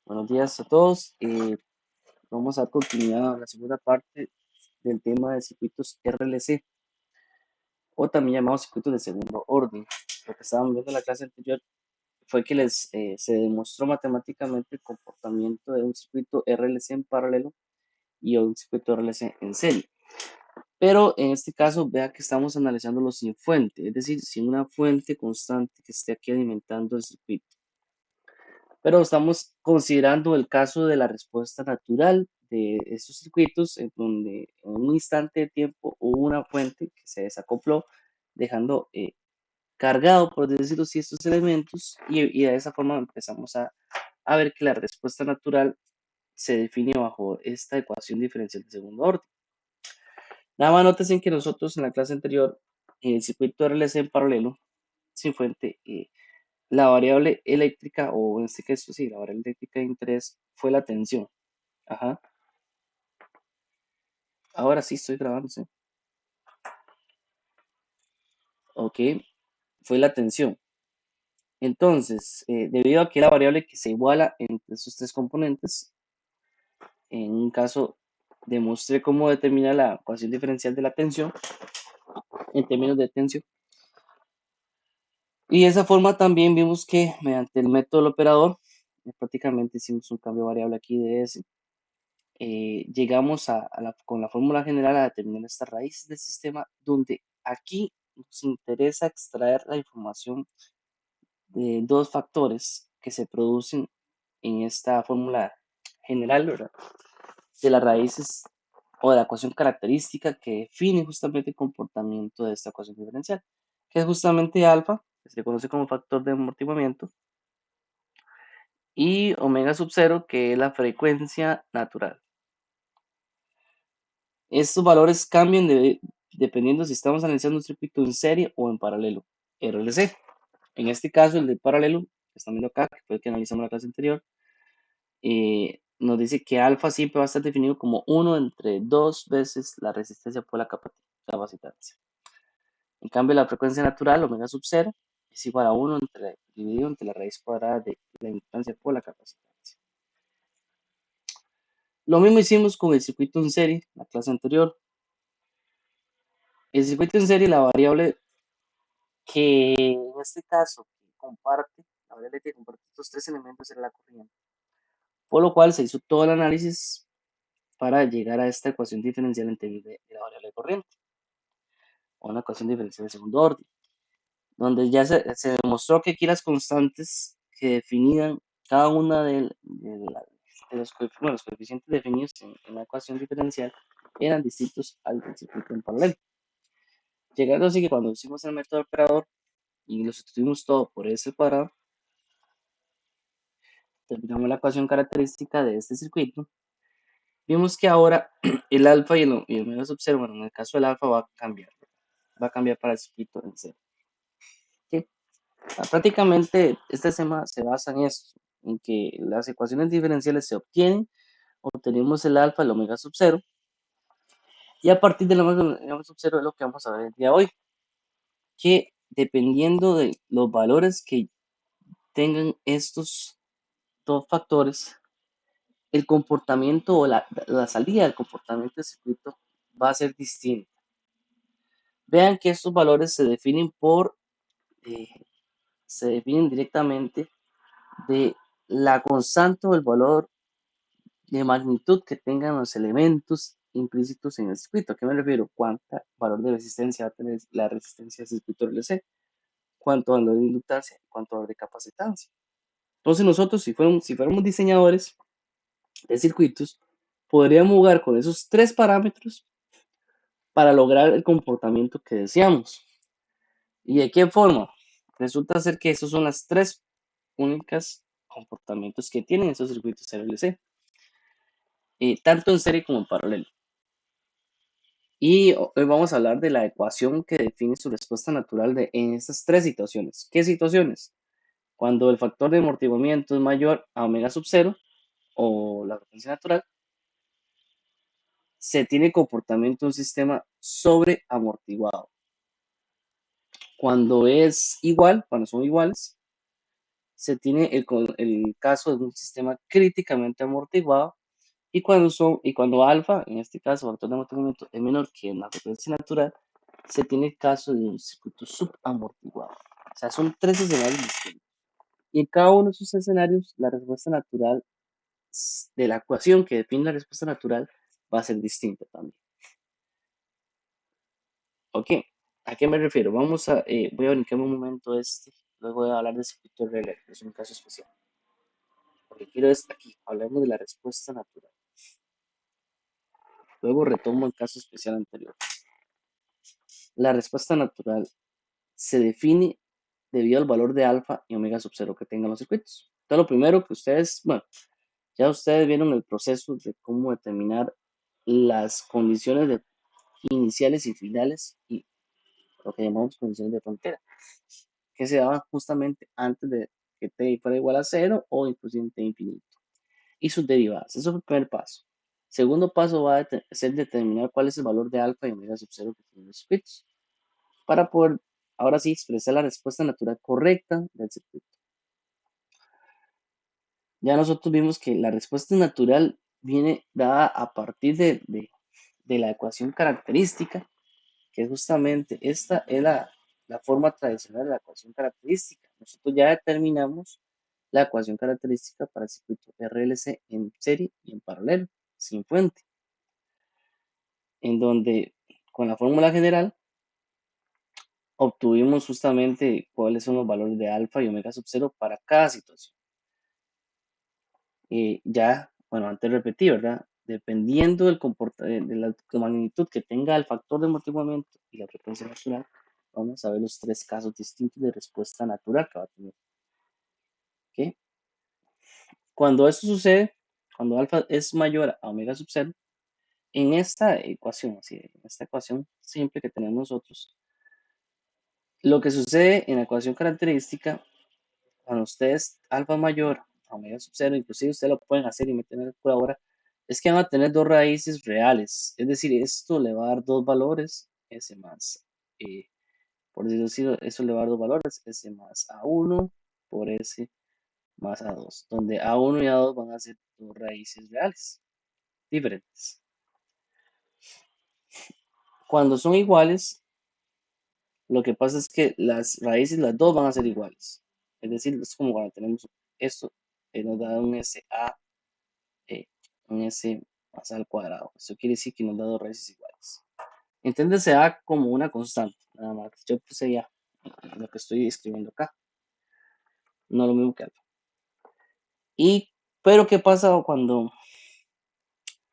Buenos días a todos. Vamos a dar continuidad a la segunda parte del tema de circuitos RLC o también llamados circuitos de segundo orden. Lo que estábamos viendo en la clase anterior fue que se demostró matemáticamente el comportamiento de un circuito RLC en paralelo y un circuito RLC en serie. Pero en este caso, vea que estamos analizándolo sin fuente, es decir, sin una fuente constante que esté aquí alimentando el circuito. Pero estamos considerando el caso de la respuesta natural de estos circuitos, en donde en un instante de tiempo hubo una fuente que se desacopló, dejando cargado, por decirlo así, estos elementos, y de esa forma empezamos a ver que la respuesta natural se define bajo esta ecuación diferencial de segundo orden. Nada más noten que nosotros en la clase anterior, en el circuito RLC en paralelo, sin fuente, la variable eléctrica, o en este caso sí, la variable eléctrica de interés fue la tensión. Ajá. Ahora sí estoy grabando, sí. Ok, fue la tensión. Entonces, debido a que la variable que se iguala entre esos tres componentes, en un caso demostré cómo determinar la ecuación diferencial de la tensión en términos de tensión. Y de esa forma también vimos que mediante el método del operador, prácticamente hicimos un cambio variable aquí de S. Llegamos con la fórmula general a determinar esta raíz del sistema, donde aquí nos interesa extraer la información de dos factores que se producen en esta fórmula general, ¿verdad? De las raíces o de la ecuación característica que define justamente el comportamiento de esta ecuación diferencial, que es justamente alfa, que se conoce como factor de amortiguamiento, y omega sub 0, que es la frecuencia natural. Estos valores cambian dependiendo si estamos analizando un circuito en serie o en paralelo, RLC. En este caso, el de paralelo, que están viendo acá, que fue el que analizamos en la clase anterior, nos dice que alfa siempre va a estar definido como 1 entre 2 veces la resistencia por la capacitancia. En cambio, la frecuencia natural, omega sub 0, es igual a 1 dividido entre la raíz cuadrada de la impedancia por la capacitancia. Lo mismo hicimos con el circuito en serie, la clase anterior. El circuito en serie, la variable que en este caso comparte, la variable que comparte estos tres elementos era la corriente. Por lo cual se hizo todo el análisis para llegar a esta ecuación diferencial en términos de la variable de corriente, o una ecuación diferencial de segundo orden, donde ya se demostró que aquí las constantes que definían cada una los coeficientes definidos en la ecuación diferencial eran distintos al del circuito en paralelo. Llegando así que cuando hicimos el método operador y lo sustituimos todo por S cuadrado, terminamos la ecuación característica de este circuito. Vimos que ahora el alfa y el omega sub 0, bueno, en el caso del alfa va a cambiar para el circuito en cero. ¿Sí? Prácticamente este tema se basa en esto, en que las ecuaciones diferenciales se obtenemos el alfa y el omega sub 0, y a partir del omega sub 0 es lo que vamos a ver el día de hoy, que dependiendo de los valores que tengan estos dos factores, el comportamiento o la salida del comportamiento del circuito va a ser distinto. Vean que estos valores se definen directamente de la constante o el valor de magnitud que tengan los elementos implícitos en el circuito. ¿A qué me refiero? ¿Cuánto valor de resistencia va a tener la resistencia del circuito RLC? ¿Cuánto valor de inductancia? ¿Cuánto valor de capacitancia? Entonces nosotros, si fuéramos diseñadores de circuitos, podríamos jugar con esos tres parámetros para lograr el comportamiento que deseamos. ¿Y de qué forma? Resulta ser que esos son las tres únicas comportamientos que tienen esos circuitos RLC, tanto en serie como en paralelo. Y hoy vamos a hablar de la ecuación que define su respuesta natural en estas tres situaciones. ¿Qué situaciones? Cuando el factor de amortiguamiento es mayor a omega sub 0, o la frecuencia natural, se tiene comportamiento de un sistema sobreamortiguado. Cuando son iguales, se tiene el caso de un sistema críticamente amortiguado y cuando alfa, en este caso, factor de amortiguamiento, es menor que la frecuencia natural, se tiene el caso de un circuito subamortiguado. O sea, son tres escenarios distintos. Y en cada uno de esos escenarios, la respuesta natural de la ecuación que define la respuesta natural va a ser distinta también. ¿Ok? ¿A qué me refiero? Voy a brincarme un momento luego de hablar de circuito relé, que es un caso especial. Lo que quiero es aquí, hablemos de la respuesta natural. Luego retomo el caso especial anterior. La respuesta natural se define debido al valor de alfa y omega sub cero que tengan los circuitos. Entonces, lo primero que ya ustedes vieron el proceso de cómo determinar las condiciones iniciales y finales y lo que llamamos condiciones de frontera, que se daban justamente antes de que t fuera igual a cero o inclusive en t infinito. Y sus derivadas. Eso fue el primer paso. Segundo paso va a ser determinar cuál es el valor de alfa y omega sub cero que tienen los circuitos para poder ahora sí expresar la respuesta natural correcta del circuito. Ya nosotros vimos que la respuesta natural viene dada a partir de la ecuación característica, que justamente esta es la forma tradicional de la ecuación característica. Nosotros ya determinamos la ecuación característica para el circuito RLC en serie y en paralelo, sin fuente, en donde con la fórmula general obtuvimos justamente cuáles son los valores de alfa y omega sub cero para cada situación. Bueno, antes repetí, ¿verdad? Dependiendo de la magnitud que tenga el factor de amortiguamiento y la frecuencia natural, vamos a ver los tres casos distintos de respuesta natural que va a tener. ¿Ok? Cuando eso sucede, cuando alfa es mayor a omega sub cero, en esta ecuación, en esta ecuación simple que tenemos nosotros, lo que sucede en la ecuación característica, cuando ustedes alfa mayor a omega sub cero, inclusive ustedes lo pueden hacer y meter en la calculadora, es que van a tener dos raíces reales. Es decir, esto le va a dar dos valores, s más, por decirlo así, eso le va a dar dos valores, s más a1 por s más a2, donde a1 y a2 van a ser dos raíces reales, diferentes. Cuando son iguales, lo que pasa es que las raíces, las dos van a ser iguales. Es decir, es como cuando tenemos esto, nos da un SA un S más al cuadrado. Eso quiere decir que nos da dos raíces iguales. Entiéndase A como una constante, nada más. Yo puse ya lo que estoy escribiendo acá. No lo mismo que alfa. Pero ¿qué pasa cuando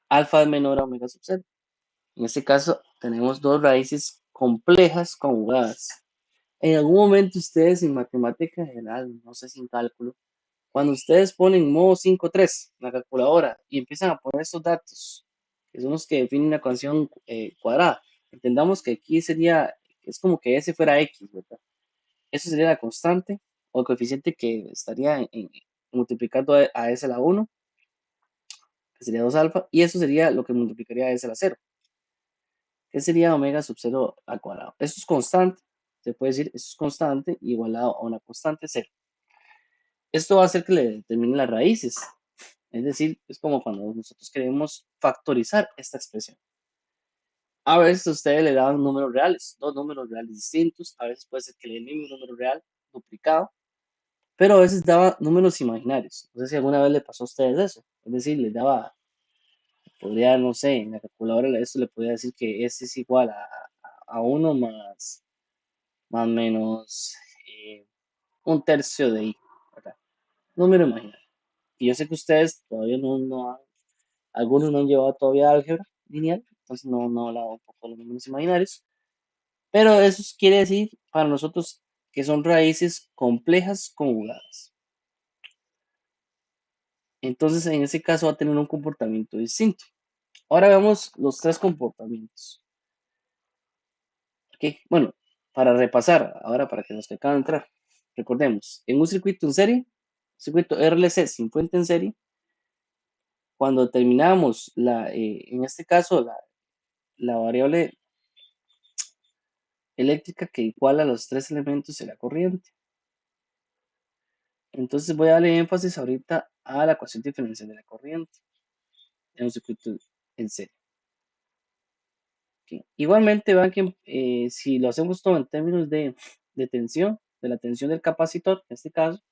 alfa es menor a omega sub cero? En este caso tenemos dos raíces complejas conjugadas. En algún momento ustedes en matemática general, no sé si en cálculo, cuando ustedes ponen modo 5.3 en la calculadora y empiezan a poner estos datos, que son los que definen la ecuación cuadrada, entendamos que aquí es como que S fuera X, ¿verdad? Eso sería la constante o el coeficiente que estaría multiplicando a S a la 1, que sería 2 alfa, y eso sería lo que multiplicaría a S a la 0, que sería omega sub 0 al cuadrado. Eso es constante, se puede decir, eso es constante igualado a una constante 0. Esto va a hacer que le determine las raíces. Es decir, es como cuando nosotros queremos factorizar esta expresión. A veces ustedes le dan números reales, dos números reales distintos. A veces puede ser que le den el mismo número real duplicado, pero a veces daba números imaginarios. No sé si alguna vez le pasó a ustedes eso. Es decir, les daba, podría, no sé, en la calculadora esto le podría decir que S es igual a 1 más menos un tercio de I, ¿verdad? Número imaginario. Y yo sé que ustedes todavía algunos no han llevado todavía álgebra lineal, entonces no he hablado un poco de los números imaginarios, pero eso quiere decir para nosotros que son raíces complejas conjugadas. Entonces, en ese caso va a tener un comportamiento distinto. Ahora veamos los tres comportamientos. ¿Ok? Bueno, para repasar, ahora para que los que acaban de entrar, recordemos, en un circuito en serie, circuito RLC sin fuente en serie, cuando terminamos en este caso, la variable eléctrica que iguala los tres elementos de la corriente. Entonces voy a darle énfasis ahorita a la ecuación diferencial de la corriente en un circuito en serie. Ok. Igualmente, vean que si lo hacemos todo en términos de tensión, de la tensión del capacitor, en este caso,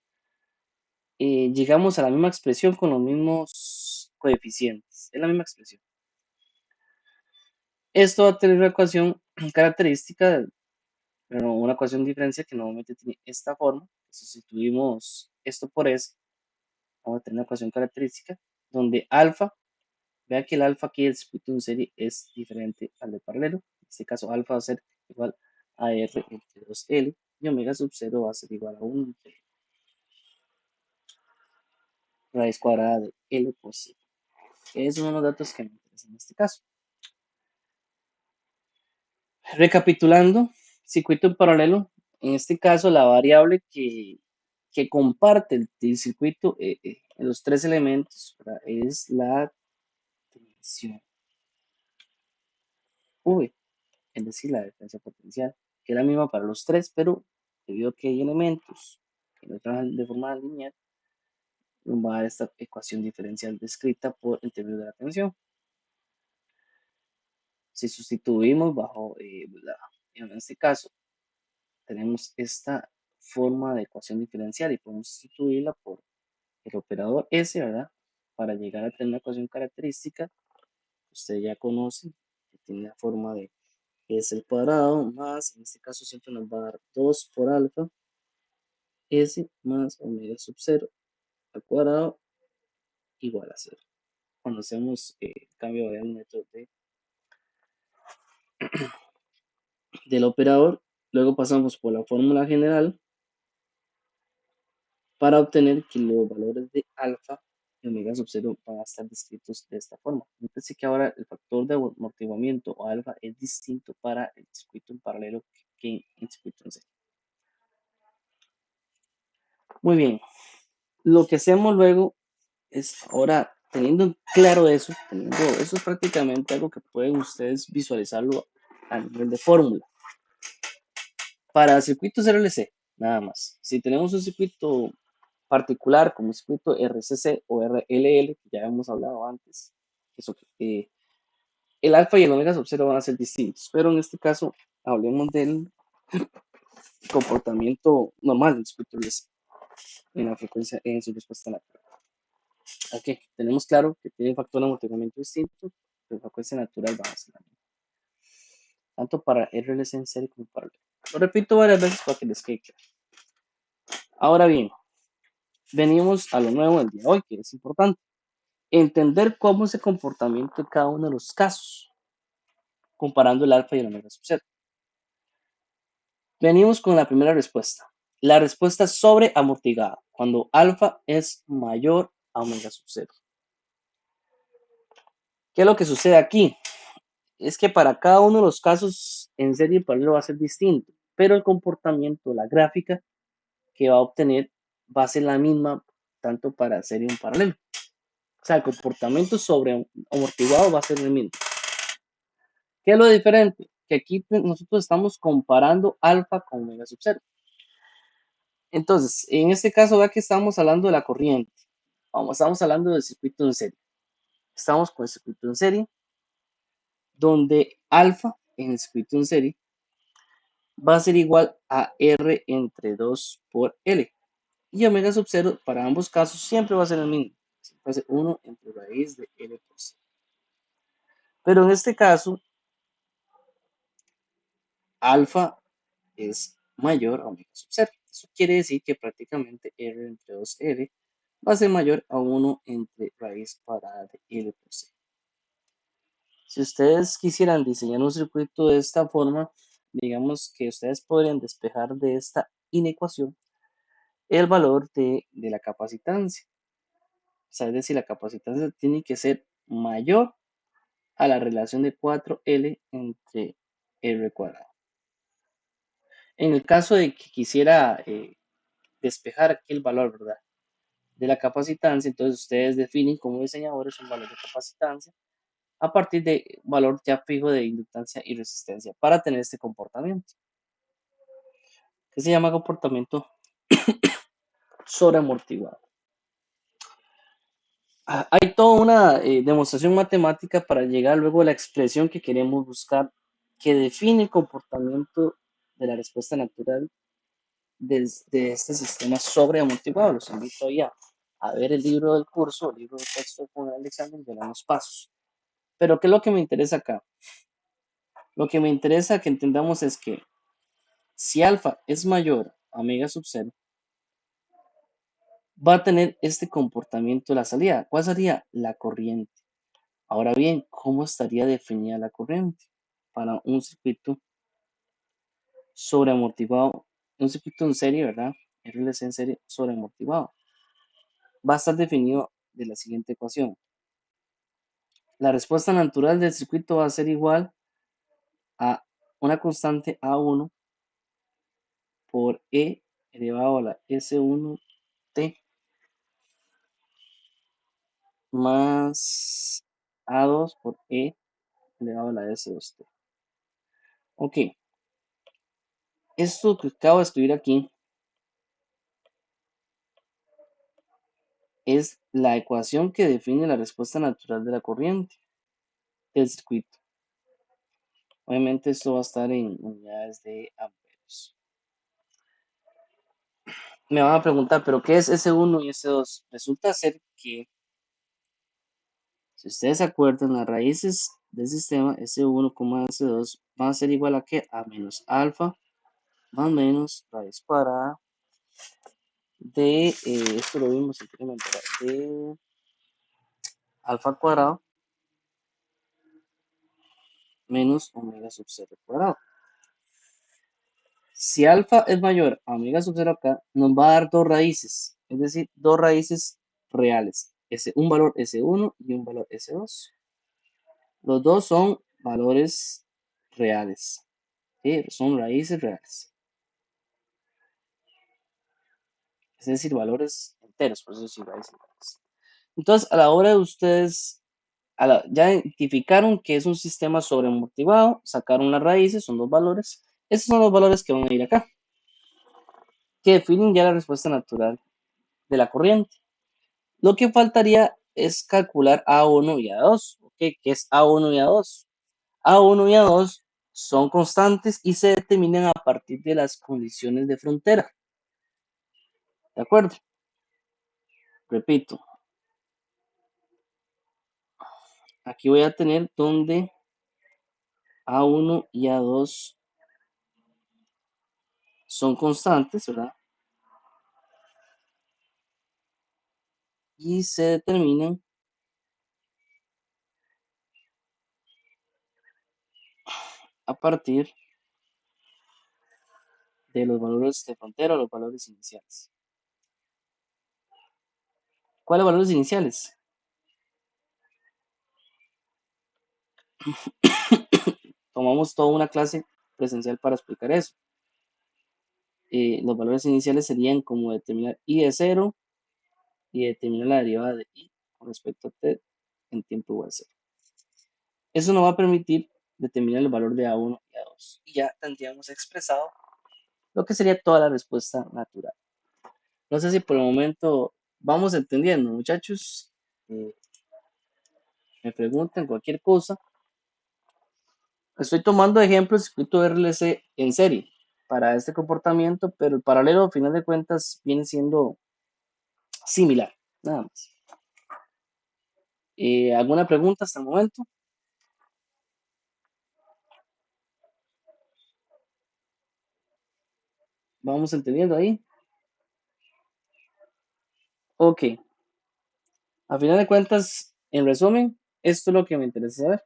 llegamos a la misma expresión con los mismos coeficientes. Es la misma expresión. Esto va a tener una ecuación característica, pero una ecuación diferencial que normalmente tiene esta forma. Sustituimos esto por S, vamos a tener una ecuación característica donde alfa, vea que el alfa aquí del circuito en serie es diferente al de paralelo. En este caso, alfa va a ser igual a R entre 2L y omega sub 0 va a ser igual a 1 entre raíz cuadrada de L por C. Es uno de los datos que me interesan en este caso. Recapitulando, circuito en paralelo, en este caso la variable que comparte el circuito, los tres elementos, ¿verdad? Es la tensión V, es decir, la diferencia potencial, que es la misma para los tres, pero debido a que hay elementos que no trabajan de forma lineal, nos va a dar esta ecuación diferencial descrita por el término de la tensión. Si sustituimos bajo, en este caso, tenemos esta forma de ecuación diferencial y podemos sustituirla por el operador S, ¿verdad? Para llegar a tener una ecuación característica, usted ya conoce, que tiene la forma de S al cuadrado más, en este caso siempre nos va a dar 2 por alfa, S más omega sub 0 al cuadrado igual a 0. Cuando hacemos cambio de variable dentro del operador, luego pasamos por la fórmula general para obtener que los valores de alfa y omega sub 0 van a estar descritos de esta forma. Entonces que ahora el factor de amortiguamiento o alfa es distinto para el circuito en paralelo que en el circuito en serie. Muy bien, lo que hacemos luego es ahora teniendo claro eso, eso es prácticamente algo que pueden ustedes visualizarlo a nivel de fórmula. Para circuitos RLC, nada más. Si tenemos un circuito particular como el circuito RCC o RLL, que ya hemos hablado antes, eso, el alfa y el omega sub 0 van a ser distintos, pero en este caso hablemos del comportamiento normal del circuito RLC en la frecuencia, en su respuesta natural. Ok, tenemos claro que tiene un factor de amortiguamiento distinto, pero la frecuencia natural va a ser la misma, tanto para RLC en serie como para el. Lo repito varias veces para que les quede claro. Ahora bien, venimos a lo nuevo del día de hoy, que es importante. Entender cómo es el comportamiento de cada uno de los casos, comparando el alfa y el omega sub 0. Venimos con la primera respuesta. La respuesta sobre amortiguada, cuando alfa es mayor a omega sub 0. ¿Qué es lo que sucede aquí? Es que para cada uno de los casos en serie y paralelo va a ser distinto, pero el comportamiento, la gráfica que va a obtener va a ser la misma tanto para serie y en paralelo. O sea, el comportamiento sobre amortiguado va a ser el mismo. ¿Qué es lo diferente? Que aquí nosotros estamos comparando alfa con omega sub 0. Entonces, en este caso, vea que estamos hablando de la corriente. Estamos hablando del circuito en serie. Estamos con el circuito en serie, donde alfa en el circuito en serie va a ser igual a R entre 2 por L. Y omega sub 0 para ambos casos siempre va a ser el mismo. Va a ser 1 entre raíz de L por C. Pero en este caso, alfa es mayor a omega sub 0. Eso quiere decir que prácticamente R entre 2R va a ser mayor a 1 entre raíz cuadrada de L por C. Si ustedes quisieran diseñar un circuito de esta forma, digamos que ustedes podrían despejar de esta inecuación el valor de la capacitancia. O sea, es decir, la capacitancia tiene que ser mayor a la relación de 4L entre R cuadrado. En el caso de que quisiera despejar aquí el valor, ¿verdad?, de la capacitancia, entonces ustedes definen como diseñadores un valor de capacitancia a partir de valor ya fijo de inductancia y resistencia para tener este comportamiento, que se llama comportamiento sobreamortiguado. Hay toda una demostración matemática para llegar luego a la expresión que queremos buscar, que define el comportamiento de la respuesta natural de este sistema sobreamortiguado. Los invito ahí a ver el libro del curso, el libro de texto con el examen de los pasos. Pero ¿qué es lo que me interesa acá? Lo que me interesa que entendamos es que si alfa es mayor a omega sub 0, va a tener este comportamiento de la salida. ¿Cuál sería? La corriente. Ahora bien, ¿cómo estaría definida la corriente para un circuito sobreamortiguado? Un circuito en serie, ¿verdad? RLC en serie sobreamortiguado. Va a estar definido de la siguiente ecuación. La respuesta natural del circuito va a ser igual a una constante A1 por E elevado a la S1T más A2 por E elevado a la S2T. Ok, esto que acabo de escribir aquí es la ecuación que define la respuesta natural de la corriente del circuito. Obviamente esto va a estar en unidades de amperes. Me van a preguntar, ¿pero qué es S1 y S2? Resulta ser que, si ustedes se acuerdan, las raíces del sistema S1, S2 van a ser igual a ¿qué? A menos alfa más menos raíz cuadrada de, esto lo vimos anteriormente, de alfa cuadrado menos omega sub 0 cuadrado. Si alfa es mayor a omega sub 0 acá, nos va a dar dos raíces, es decir, dos raíces reales, un valor S1 y un valor S2. Los dos son valores reales, ¿sí? Son raíces reales, es decir, valores enteros, por eso decir raíces reales. Entonces, a la hora de ustedes ya identificaron que es un sistema sobreamortiguado, sacaron las raíces, son dos valores. Estos son los valores que van a ir acá, que definen ya la respuesta natural de la corriente. Lo que faltaría es calcular A1 y A2. ¿Okay? ¿Qué es A1 y A2? A1 y A2 son constantes y se determinan a partir de las condiciones de frontera. ¿De acuerdo? Repito, aquí voy a tener donde A1 y A2 son constantes, ¿verdad? Y se determinan a partir de los valores de frontera o los valores iniciales. ¿Cuáles valores iniciales? Tomamos toda una clase presencial para explicar eso. Los valores iniciales serían como determinar i de 0 y determinar la derivada de i con respecto a t en tiempo igual a 0. Eso nos va a permitir determinar el valor de A1 y A2. Y ya tendríamos expresado lo que sería toda la respuesta natural. No sé si por el momento vamos entendiendo, muchachos. Me preguntan cualquier cosa. Estoy tomando ejemplos de circuito RLC en serie para este comportamiento, pero el paralelo, al final de cuentas, viene siendo similar, nada más. ¿Alguna pregunta hasta el momento? ¿Vamos entendiendo ahí? Ok. A final de cuentas, en resumen, esto es lo que me interesa saber.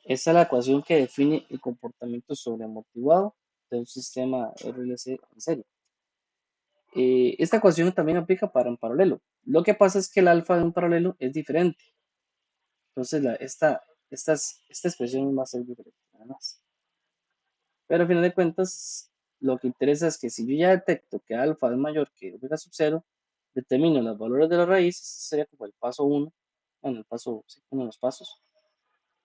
Esta es la ecuación que define el comportamiento sobreamortiguado de un sistema RLC en serie. Esta ecuación también aplica para un paralelo. Lo que pasa es que el alfa de un paralelo es diferente. Entonces, esta expresión va a ser diferente, nada más. Pero al final de cuentas, lo que interesa es que si yo ya detecto que alfa es mayor que omega sub 0, determino los valores de las raíces, sería como el paso 1, bueno, el paso, sí, uno de los pasos,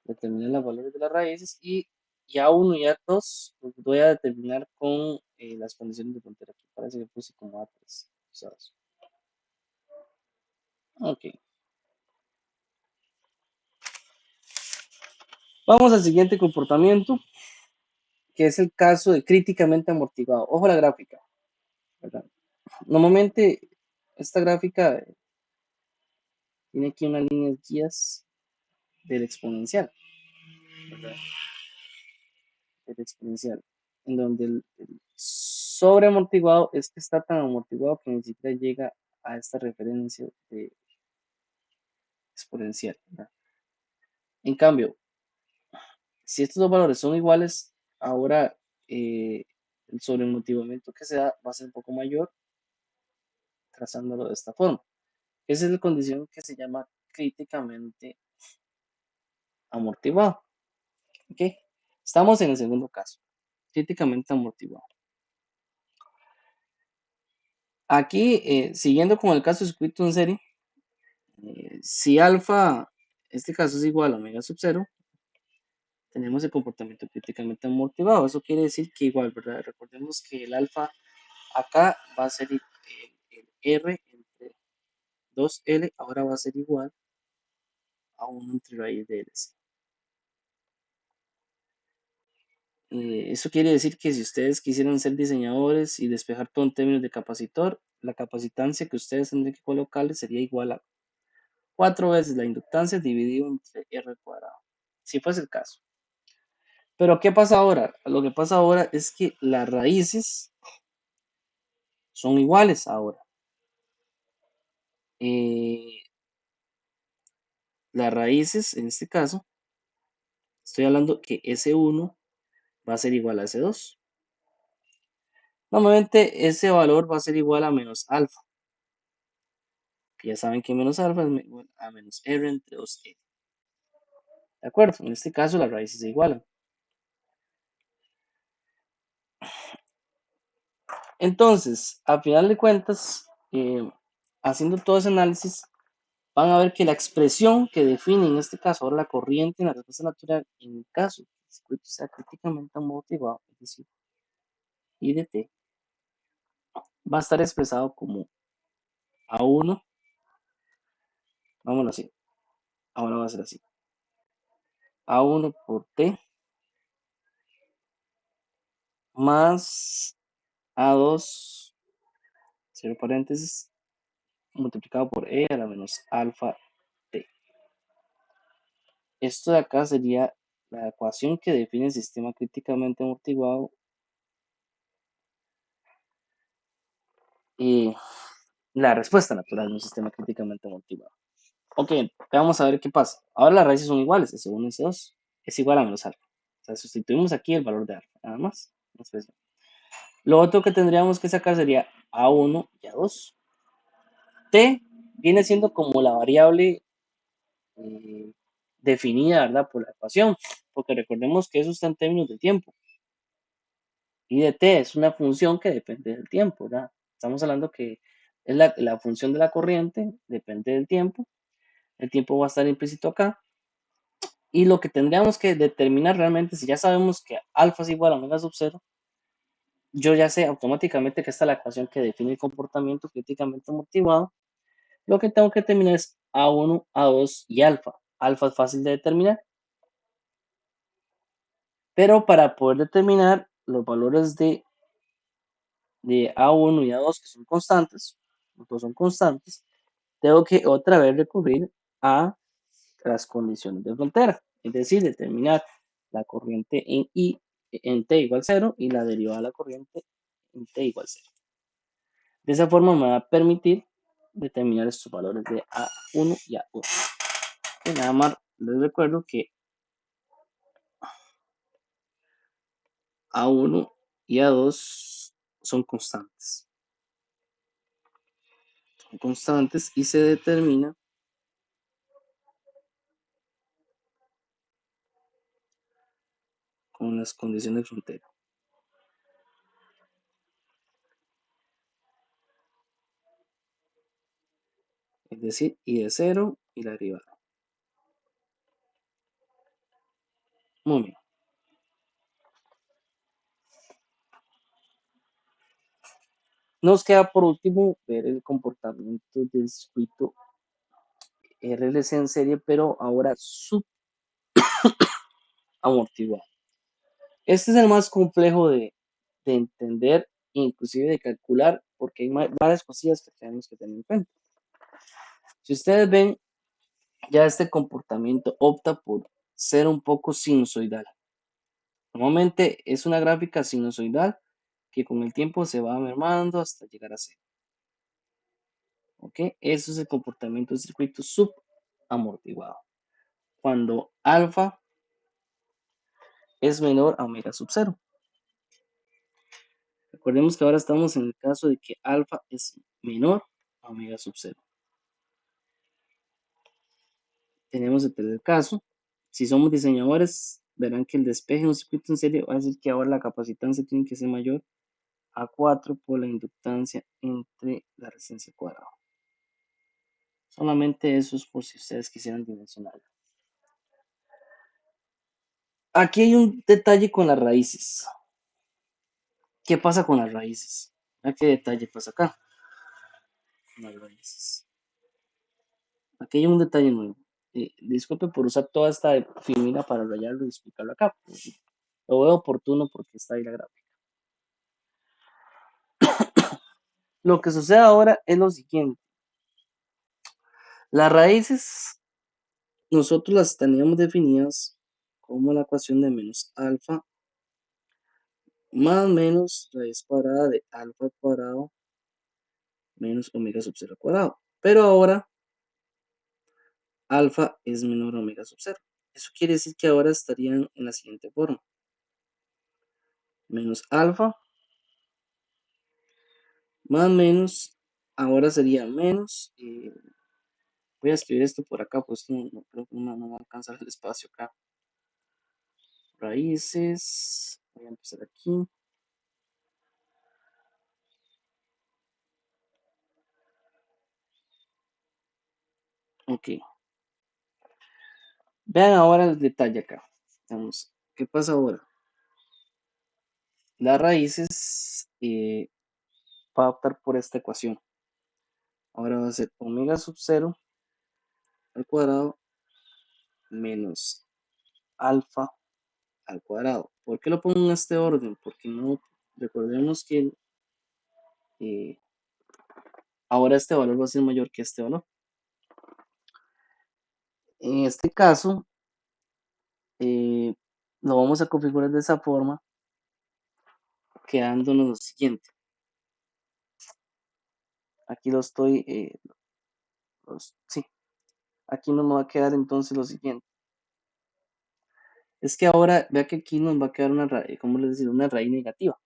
determinar los valores de las raíces y ya 1 y ya 2 los voy a determinar con las condiciones de frontera. Aquí parece que puse como A3. cruzados. Ok. Vamos al siguiente comportamiento, que es el caso de críticamente amortiguado. Ojo a la gráfica, ¿verdad? Normalmente esta gráfica tiene aquí unas líneas guías del exponencial, ¿verdad? Del exponencial, en donde el sobreamortiguado es que está tan amortiguado que ni siquiera llega a esta referencia de exponencial, ¿verdad? En cambio, si estos dos valores son iguales, ahora el sobreamortiguamiento que se da va a ser un poco mayor, trazándolo de esta forma. Esa es la condición que se llama críticamente amortiguado. ¿Ok? Estamos en el segundo caso, críticamente amortiguado. Aquí, siguiendo con el caso de circuito en serie, si alfa, este caso es igual a omega sub 0, tenemos el comportamiento críticamente amortiguado. Eso quiere decir que igual, ¿verdad? Recordemos que el alfa acá va a ser el R entre 2L, ahora va a ser igual a 1 entre raíz de LC. Eso quiere decir que si ustedes quisieran ser diseñadores y despejar todo en términos de capacitor, la capacitancia que ustedes tendrían que colocarle sería igual a 4 veces la inductancia dividido entre R cuadrado, si fuese el caso. Pero ¿qué pasa ahora? Lo que pasa ahora es que las raíces son iguales ahora. Eh, las raíces, en este caso, estoy hablando que S1 va a ser igual a S2. Normalmente ese valor va a ser igual a menos alfa. Que ya saben que menos alfa es igual a menos R entre 2L. ¿De acuerdo? En este caso las raíces se igualan. Entonces, a final de cuentas, haciendo todo ese análisis, van a ver que la expresión que define en este caso ahora la corriente en la respuesta natural, en caso que el circuito sea críticamente amortiguado, es decir, I de t, va a estar expresado como A1, vámonos así, ahora va a ser así, A1 por t más A2, cierro paréntesis, multiplicado por e a la menos alfa t. Esto de acá sería la ecuación que define el sistema críticamente amortiguado y la respuesta natural de un sistema críticamente amortiguado. Ok, vamos a ver qué pasa. Ahora las raíces son iguales, S1 y S2 es igual a menos alfa. O sea, sustituimos aquí el valor de alfa, nada más. Lo otro que tendríamos que sacar sería A1 y A2. T viene siendo como la variable eh, definida, ¿verdad? Por la ecuación, porque recordemos que eso está en términos de tiempo. Y de t es una función que depende del tiempo, ¿verdad? Estamos hablando que es la función de la corriente, depende del tiempo. El tiempo va a estar implícito acá. Y lo que tendríamos que determinar realmente, si ya sabemos que alfa es igual a omega sub 0, yo ya sé automáticamente que esta es la ecuación que define el comportamiento críticamente amortiguado. Lo que tengo que determinar es A1, A2 y alfa. Alfa es fácil de determinar, pero para poder determinar los valores de A1 y A2, que son constantes, los dos son constantes, tengo que otra vez recurrir a las condiciones de frontera, es decir, determinar la corriente en t igual 0 y la derivada de la corriente en t igual 0. De esa forma me va a permitir determinar estos valores de A1 y A2. Y nada más les recuerdo que A1 y A2 son constantes. Son constantes y se determina con las condiciones de frontera. Es decir, I de 0 y la derivada. Muy bien. Nos queda por último ver el comportamiento del circuito RLC en serie, pero ahora subamortiguado. Este es el más complejo de entender, inclusive de calcular, porque hay varias cosillas que tenemos que tener en cuenta. Si ustedes ven, ya este comportamiento opta por ser un poco sinusoidal. Normalmente es una gráfica sinusoidal que con el tiempo se va mermando hasta llegar a cero. ¿Ok? Eso es el comportamiento del circuito subamortiguado. Cuando alfa es menor a omega sub cero. Recordemos que ahora estamos en el caso de que alfa es menor a omega sub cero. Tenemos el tercer caso. Si somos diseñadores, verán que el despeje de un circuito en serie va a decir que ahora la capacitancia tiene que ser mayor a 4 por la inductancia entre la resistencia cuadrada. Solamente eso es por si ustedes quisieran dimensionarlo. Aquí hay un detalle con las raíces. ¿Qué pasa con las raíces? ¿A qué detalle pasa acá? Con las raíces. Aquí hay un detalle nuevo. Disculpe por usar toda esta filmina para rayarlo y explicarlo acá. Lo veo oportuno porque está ahí la gráfica. Lo que sucede ahora es lo siguiente. Las raíces nosotros las teníamos definidas como la ecuación de menos alfa más menos raíz cuadrada de alfa al cuadrado menos omega sub 0 al cuadrado. Pero ahora alfa es menor a omega sub 0. Eso quiere decir que ahora estarían en la siguiente forma. Menos alfa más menos, ahora sería menos, voy a escribir esto por acá, pues no creo que no va a alcanzar el espacio acá. Raíces, voy a empezar aquí. Ok. Vean ahora el detalle acá. Vamos, ¿qué pasa ahora? Las raíces va a optar por esta ecuación. Ahora va a ser omega sub 0 al cuadrado menos alfa al cuadrado. ¿Por qué lo pongo en este orden? Porque no recordemos que eh, ahora este valor va a ser mayor que este valor. En este caso, lo vamos a configurar de esa forma, quedándonos lo siguiente. Aquí lo estoy, sí, aquí nos va a quedar entonces lo siguiente. Es que ahora, vea que aquí nos va a quedar una raíz, ¿cómo les decir? Una raíz negativa.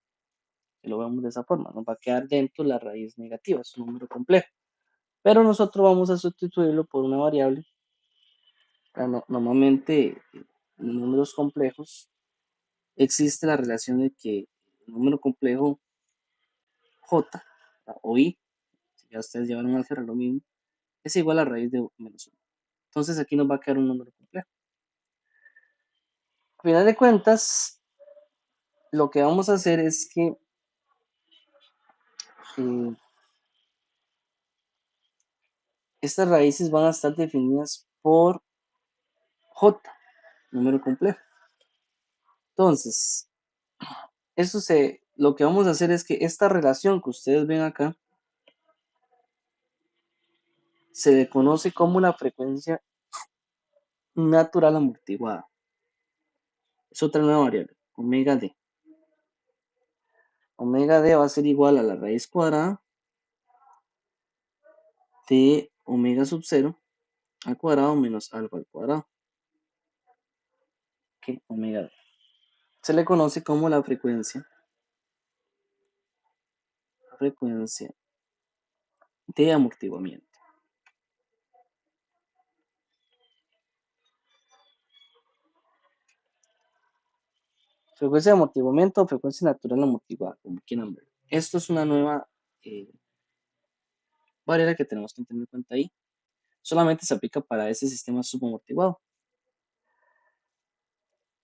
Que lo vemos de esa forma, nos va a quedar dentro la raíz negativa, es un número complejo. Pero nosotros vamos a sustituirlo por una variable. Normalmente, en números complejos, existe la relación de que el número complejo j o i, si ya ustedes llevaron álgebra lo mismo, es igual a raíz de menos 1. Entonces aquí nos va a quedar un número complejo. A final de cuentas, lo que vamos a hacer es que eh, estas raíces van a estar definidas por j, número complejo. Entonces, lo que vamos a hacer es que esta relación que ustedes ven acá se le conoce como la frecuencia natural amortiguada. Es otra nueva variable, omega d. Omega d va a ser igual a la raíz cuadrada de omega sub 0 al cuadrado menos alfa al cuadrado. Que omega d. Se le conoce como la frecuencia de amortiguamiento. Frecuencia de amortiguamiento o frecuencia natural amortiguada, como quieran ver. Esto es una nueva variable que tenemos que tener en cuenta ahí. Solamente se aplica para ese sistema subamortiguado.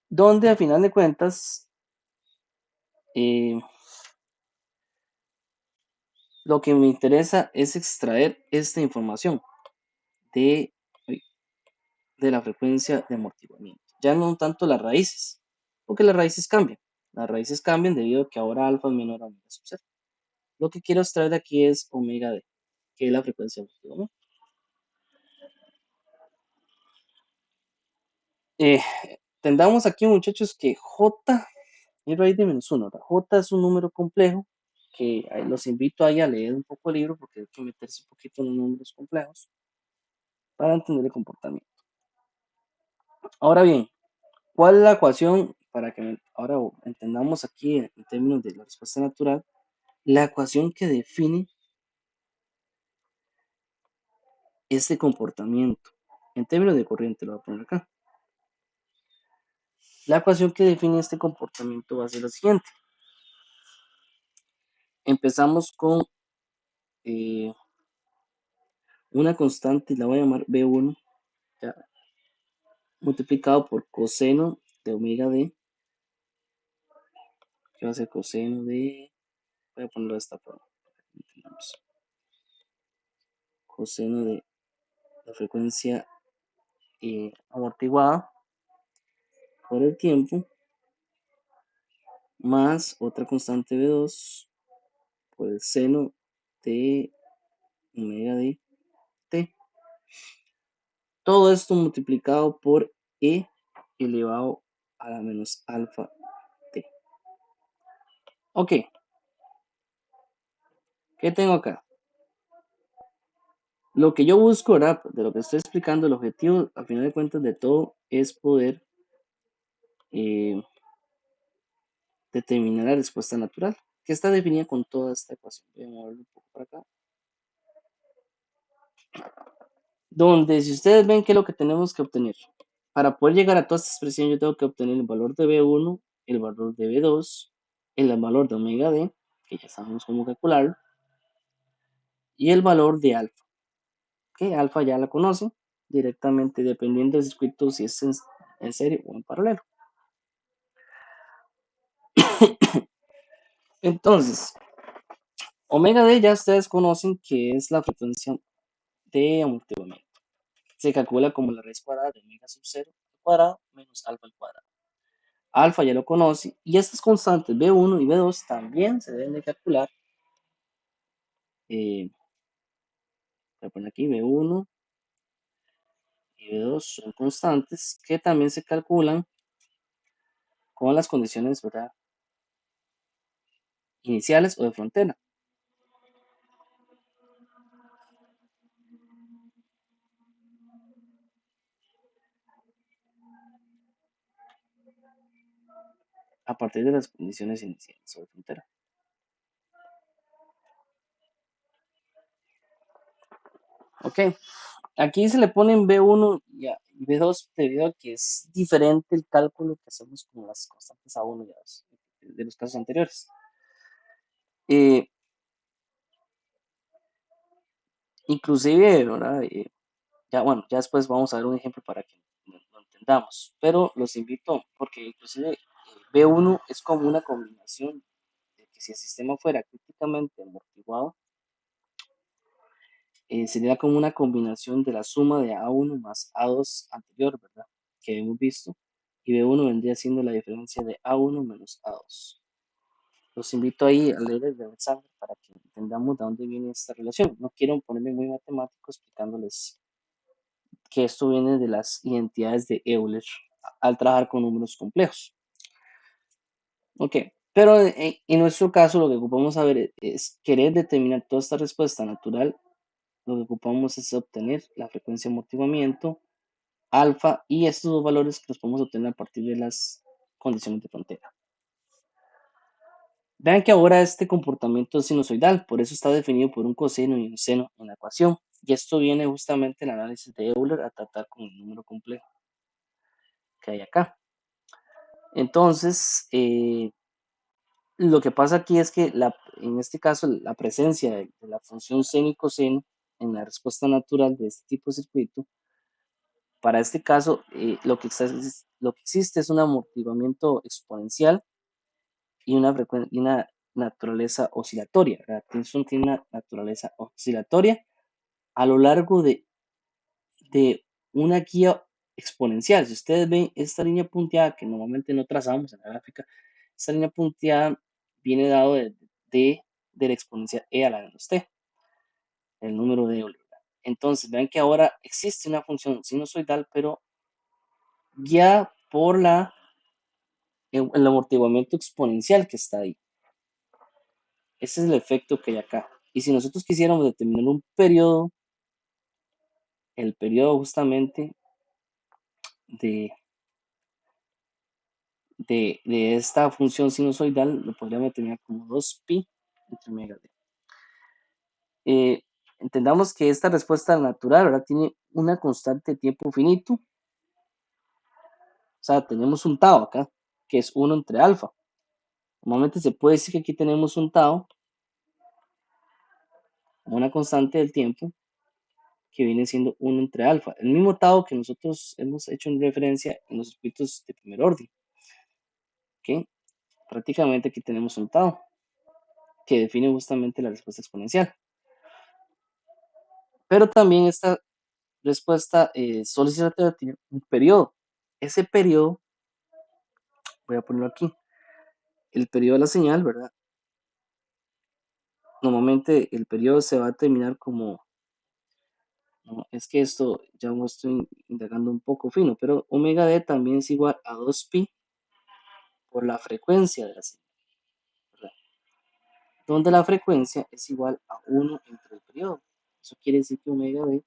Donde a final de cuentas, Lo que me interesa es extraer esta información de, de la frecuencia de amortiguamiento. Ya no tanto las raíces, porque las raíces cambian. Las raíces cambian debido a que ahora alfa es menor a omega sub 0. Lo que quiero extraer de aquí es omega d, que es la frecuencia de amortiguamiento. Eh, Tendamos aquí, muchachos, que J es raíz de menos 1. J es un número complejo que los invito ahí a leer un poco el libro porque hay que meterse un poquito en los números complejos para entender el comportamiento. Ahora bien, ¿cuál es la ecuación? Para que ahora entendamos aquí en términos de la respuesta natural, la ecuación que define este comportamiento. En términos de corriente, lo voy a poner acá. La ecuación que define este comportamiento va a ser la siguiente. Empezamos con una constante, la voy a llamar B1, ya, multiplicado por coseno de omega d, que va a ser coseno de, voy a ponerlo de esta forma, coseno de la frecuencia amortiguada por el tiempo, más otra constante B2 por el seno de omega de t. Todo esto multiplicado por e elevado a la menos alfa t. Ok, ¿qué tengo acá? Lo que yo busco, ¿verdad? De lo que estoy explicando, el objetivo, al final de cuentas, de todo es poder eh, determinar la respuesta natural, que está definida con toda esta ecuación. Voy a moverlo un poco para acá. Donde, si ustedes ven qué es lo que tenemos que obtener, para poder llegar a toda esta expresión, yo tengo que obtener el valor de B1, el valor de B2, el valor de omega D, que ya sabemos cómo calcularlo, y el valor de alfa, que alfa ya la conocen directamente dependiendo del circuito si es en serie o en paralelo. Entonces, omega D ya ustedes conocen que es la frecuencia de amortiguamiento. Se calcula como la raíz cuadrada de omega sub 0 al cuadrado menos alfa al cuadrado. Alfa ya lo conoce y estas constantes B1 y B2 también se deben de calcular. Voy a poner aquí B1 y B2 son constantes que también se calculan con las condiciones, ¿verdad?, iniciales o de frontera. A partir de las condiciones iniciales o de frontera. Ok, aquí se le ponen B1 y B2 debido a que es diferente el cálculo que hacemos con las constantes A1 y A2 de los casos anteriores. Inclusive, ¿verdad? Ya, bueno, ya después vamos a ver un ejemplo para que lo entendamos, pero los invito, porque inclusive B1 es como una combinación de que si el sistema fuera críticamente amortiguado, sería como una combinación de la suma de A1 más A2 anterior, ¿verdad? Que hemos visto, y B1 vendría siendo la diferencia de A1 menos A2. Los invito ahí a leer el de Alexander para que entendamos de dónde viene esta relación. No quiero ponerme muy matemático explicándoles que esto viene de las identidades de Euler al trabajar con números complejos. Ok, pero en nuestro caso lo que ocupamos saber es querer determinar toda esta respuesta natural. Lo que ocupamos es obtener la frecuencia de amortiguamiento, alfa, y estos dos valores que los podemos obtener a partir de las condiciones de frontera. Vean que ahora este comportamiento es sinusoidal, por eso está definido por un coseno y un seno en la ecuación. Y esto viene justamente del análisis de Euler a tratar con el número complejo que hay acá. Entonces, lo que pasa aquí es que en este caso la presencia de la función seno y coseno en la respuesta natural de este tipo de circuito, para este caso lo que existe es un amortiguamiento exponencial y una naturaleza oscilatoria, ¿verdad? Tiene una naturaleza oscilatoria a lo largo de una guía exponencial. Si ustedes ven esta línea punteada que normalmente no trazamos en la gráfica, esta línea punteada viene dado de la exponencial e a la menos t, el número de Euler. Entonces, vean que ahora existe una función sinusoidal, pero guiada por el amortiguamiento exponencial que está ahí. Ese es el efecto que hay acá. Y si nosotros quisiéramos determinar un periodo, el periodo justamente de, de esta función sinusoidal, lo podríamos determinar como 2pi entre omega d. Entendamos que esta respuesta natural, ¿verdad? Tiene una constante de tiempo finito. O sea, tenemos un tau acá, que es 1 entre alfa. Normalmente se puede decir que aquí tenemos un tau, una constante del tiempo, que viene siendo 1 entre alfa. El mismo tau que nosotros hemos hecho en referencia en los circuitos de primer orden. ¿Ok? Prácticamente aquí tenemos un tau, que define justamente la respuesta exponencial. Pero también esta respuesta solicitada tiene un periodo. Ese periodo, voy a ponerlo aquí, el periodo de la señal, ¿verdad? Normalmente el periodo se va a terminar como, no, es que esto ya lo estoy indagando un poco fino, pero omega d también es igual a 2pi por la frecuencia de la señal, ¿verdad? Donde la frecuencia es igual a 1 entre el periodo. Eso quiere decir que omega d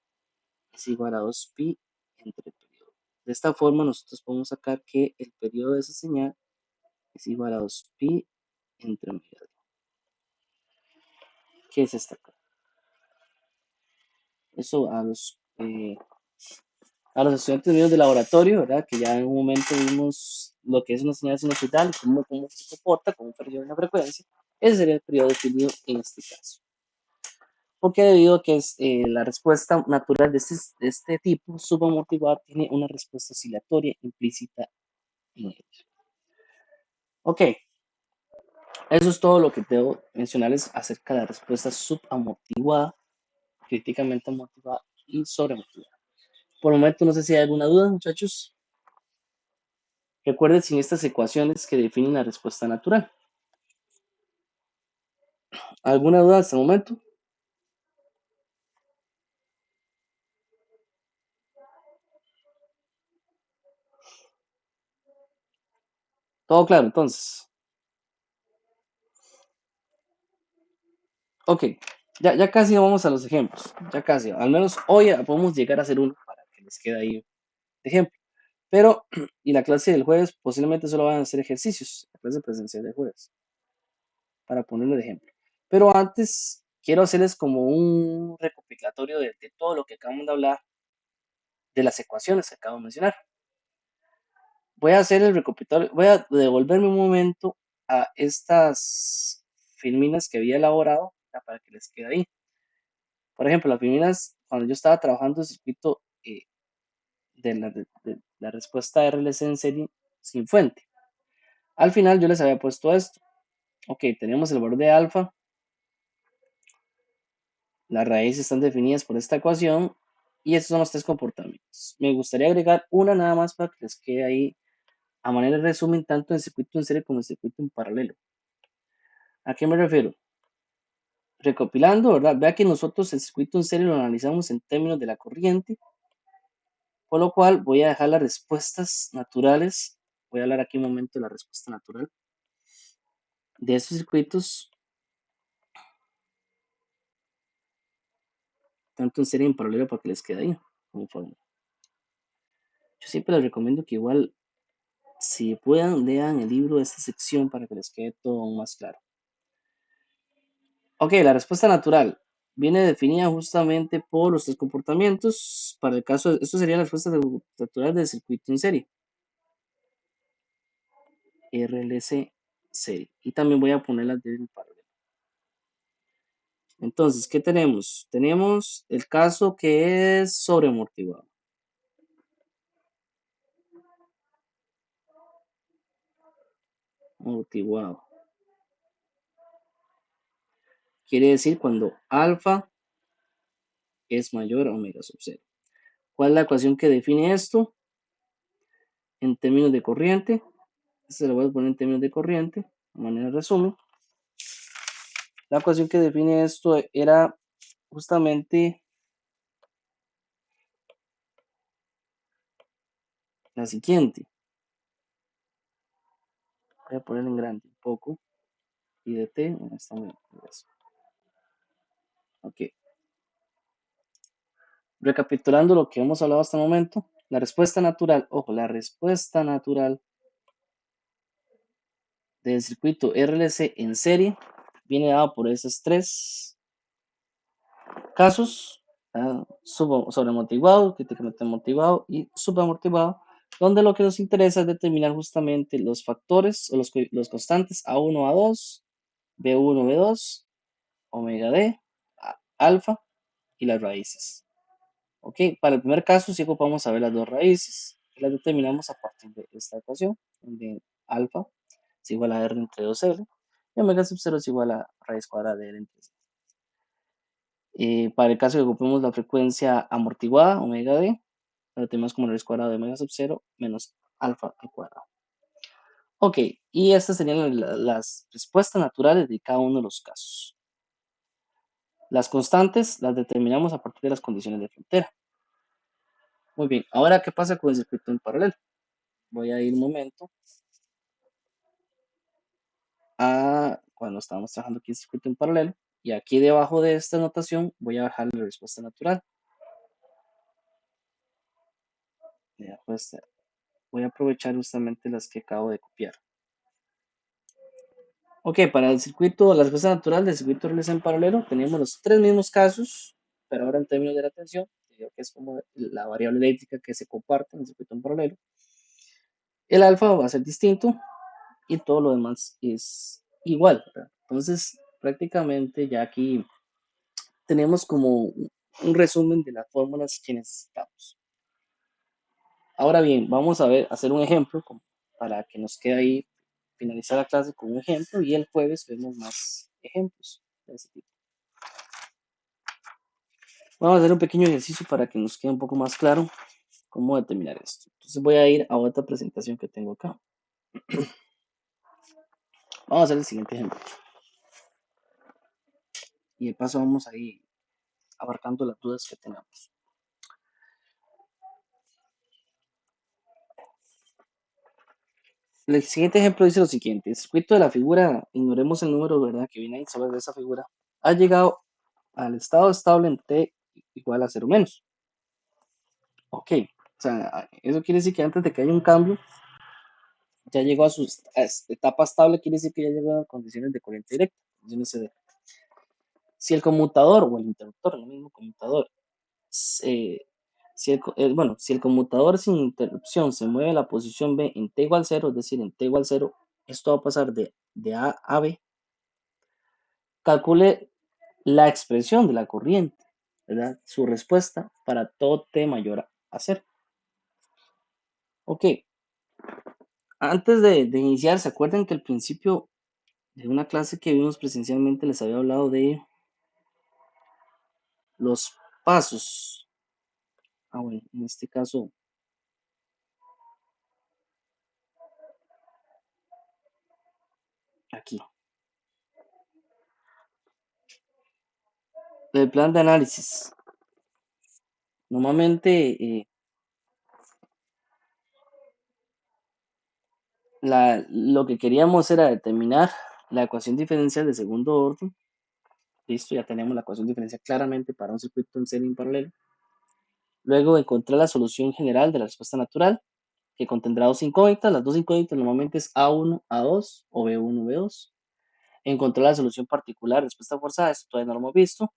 es igual a 2pi entre el periodo. De esta forma nosotros podemos sacar que el periodo de esa señal es igual a 2pi entre omega d. ¿Qué es esta acá? Eso a los estudiantes míos de laboratorio, ¿verdad? Que ya en un momento vimos lo que es una señal sinusoidal, cómo se comporta, cómo percibe una frecuencia. Ese sería el periodo definido en este caso. Porque debido a que es la respuesta natural de este tipo subamortiguada tiene una respuesta oscilatoria implícita en ella. Ok, eso es todo lo que debo mencionarles acerca de la respuesta subamortiguada, críticamente amortiguada y sobreamortiguada. Por el momento no sé si hay alguna duda, muchachos. Recuerden sin estas ecuaciones que definen la respuesta natural. ¿Alguna duda hasta el momento? Todo claro, entonces. Ok, ya casi vamos a los ejemplos. Ya casi, al menos hoy podemos llegar a hacer uno para que les quede ahí de ejemplo. Pero, y la clase del jueves posiblemente solo van a hacer ejercicios, la clase presencial del jueves, para ponerlo de ejemplo. Pero antes, quiero hacerles como un recopilatorio de todo lo que acabamos de hablar, de las ecuaciones que acabo de mencionar. Voy a hacer el recopilatorio, voy a devolverme un momento a estas filminas que había elaborado para que les quede ahí. Por ejemplo, las filminas, cuando yo estaba trabajando el circuito de la respuesta RLC en serie sin fuente. Al final yo les había puesto esto. Ok, tenemos el valor de alfa, las raíces están definidas por esta ecuación y estos son los tres comportamientos. Me gustaría agregar una nada más para que les quede ahí a manera de resumen tanto en el circuito en serie como en el circuito en paralelo. ¿A qué me refiero? Recopilando, ¿verdad? Vea que nosotros el circuito en serie lo analizamos en términos de la corriente, por lo cual voy a dejar las respuestas naturales. Voy a hablar aquí un momento de la respuesta natural de estos circuitos, tanto en serie y en paralelo, para que les quede ahí como fórmula. Yo siempre les recomiendo que igual, si puedan, lean el libro de esta sección para que les quede todo aún más claro. Ok, la respuesta natural viene definida justamente por los tres comportamientos. Para el caso, esto sería la respuesta natural del circuito en serie. RLC serie. Y también voy a poner las del paralelo. Entonces, ¿qué tenemos? Tenemos el caso que es sobreamortiguado. Amortiguado. quiere decir cuando alfa es mayor a omega sub 0. ¿Cuál es la ecuación que define esto? En términos de corriente, se lo voy a poner en términos de corriente, de manera de resumen. La ecuación que define esto era justamente la siguiente. Voy a poner en grande un poco. Y de t, está muy bien. Ok. Recapitulando lo que hemos hablado hasta el momento, la respuesta natural, ojo, la respuesta natural del circuito RLC en serie viene dado por esos tres casos, sobreamortiguado, críticamente amortiguado y subamortiguado, donde lo que nos interesa es determinar justamente los factores o los constantes A1, A2, B1, B2, omega D, alfa y las raíces. Ok, para el primer caso sí ocupamos saber las dos raíces, que las determinamos a partir de esta ecuación, donde alfa es igual a R entre 2L y omega sub 0 es igual a raíz cuadrada de R entre C. Para el caso que ocupemos la frecuencia amortiguada, omega D, la tenemos como raíz cuadrada de omega sub 0 menos alfa al cuadrado. Ok, y estas serían las respuestas naturales de cada uno de los casos. Las constantes las determinamos a partir de las condiciones de frontera. Muy bien, ahora, ¿qué pasa con el circuito en paralelo? Voy a ir un momento a cuando estábamos trabajando aquí en circuito en paralelo, y aquí debajo de esta notación voy a bajar la respuesta natural. Voy a aprovechar justamente las que acabo de copiar. Ok, para el circuito, la respuesta natural del circuito RLC en paralelo, tenemos los tres mismos casos, pero ahora en términos de la tensión, que es como la variable eléctrica que se comparte en el circuito en paralelo. El alfa va a ser distinto y todo lo demás es igual, ¿verdad? Entonces, prácticamente ya aquí tenemos como un resumen de las fórmulas que necesitamos. Ahora bien, vamos a hacer un ejemplo para que nos quede ahí, finalizar la clase con un ejemplo y el jueves vemos más ejemplos de ese tipo. Vamos a hacer un pequeño ejercicio para que nos quede un poco más claro cómo determinar esto. Entonces voy a ir a otra presentación que tengo acá. Vamos a hacer el siguiente ejemplo. Y de paso vamos a ir abarcando las dudas que tengamos. El siguiente ejemplo dice lo siguiente: el circuito de la figura, ignoremos el número, ¿verdad?, que viene ahí sobre esa figura, ha llegado al estado estable en t igual a 0 menos. Ok, o sea, eso quiere decir que antes de que haya un cambio, ya llegó a su etapa estable, quiere decir que ya llegó a condiciones de corriente directa, condiciones CD. Si el conmutador o el interruptor, el mismo conmutador, si el conmutador sin interrupción se mueve a la posición B en t igual 0, es decir, en t igual 0, esto va a pasar de A a B. Calcule la expresión de la corriente, ¿verdad? Su respuesta para todo t mayor a 0. Ok, antes de iniciar, ¿se acuerdan que al principio de una clase que vimos presencialmente les había hablado de los pasos? Bueno, en este caso, aquí. El plan de análisis. Normalmente, lo que queríamos era determinar la ecuación diferencial de segundo orden. Listo, ya tenemos la ecuación diferencial claramente para un circuito en serie en paralelo. Luego encontrar la solución general de la respuesta natural, que contendrá dos incógnitas. Las dos incógnitas normalmente es A1, A2 o B1, B2. Encontrar la solución particular, respuesta forzada, esto todavía no lo hemos visto.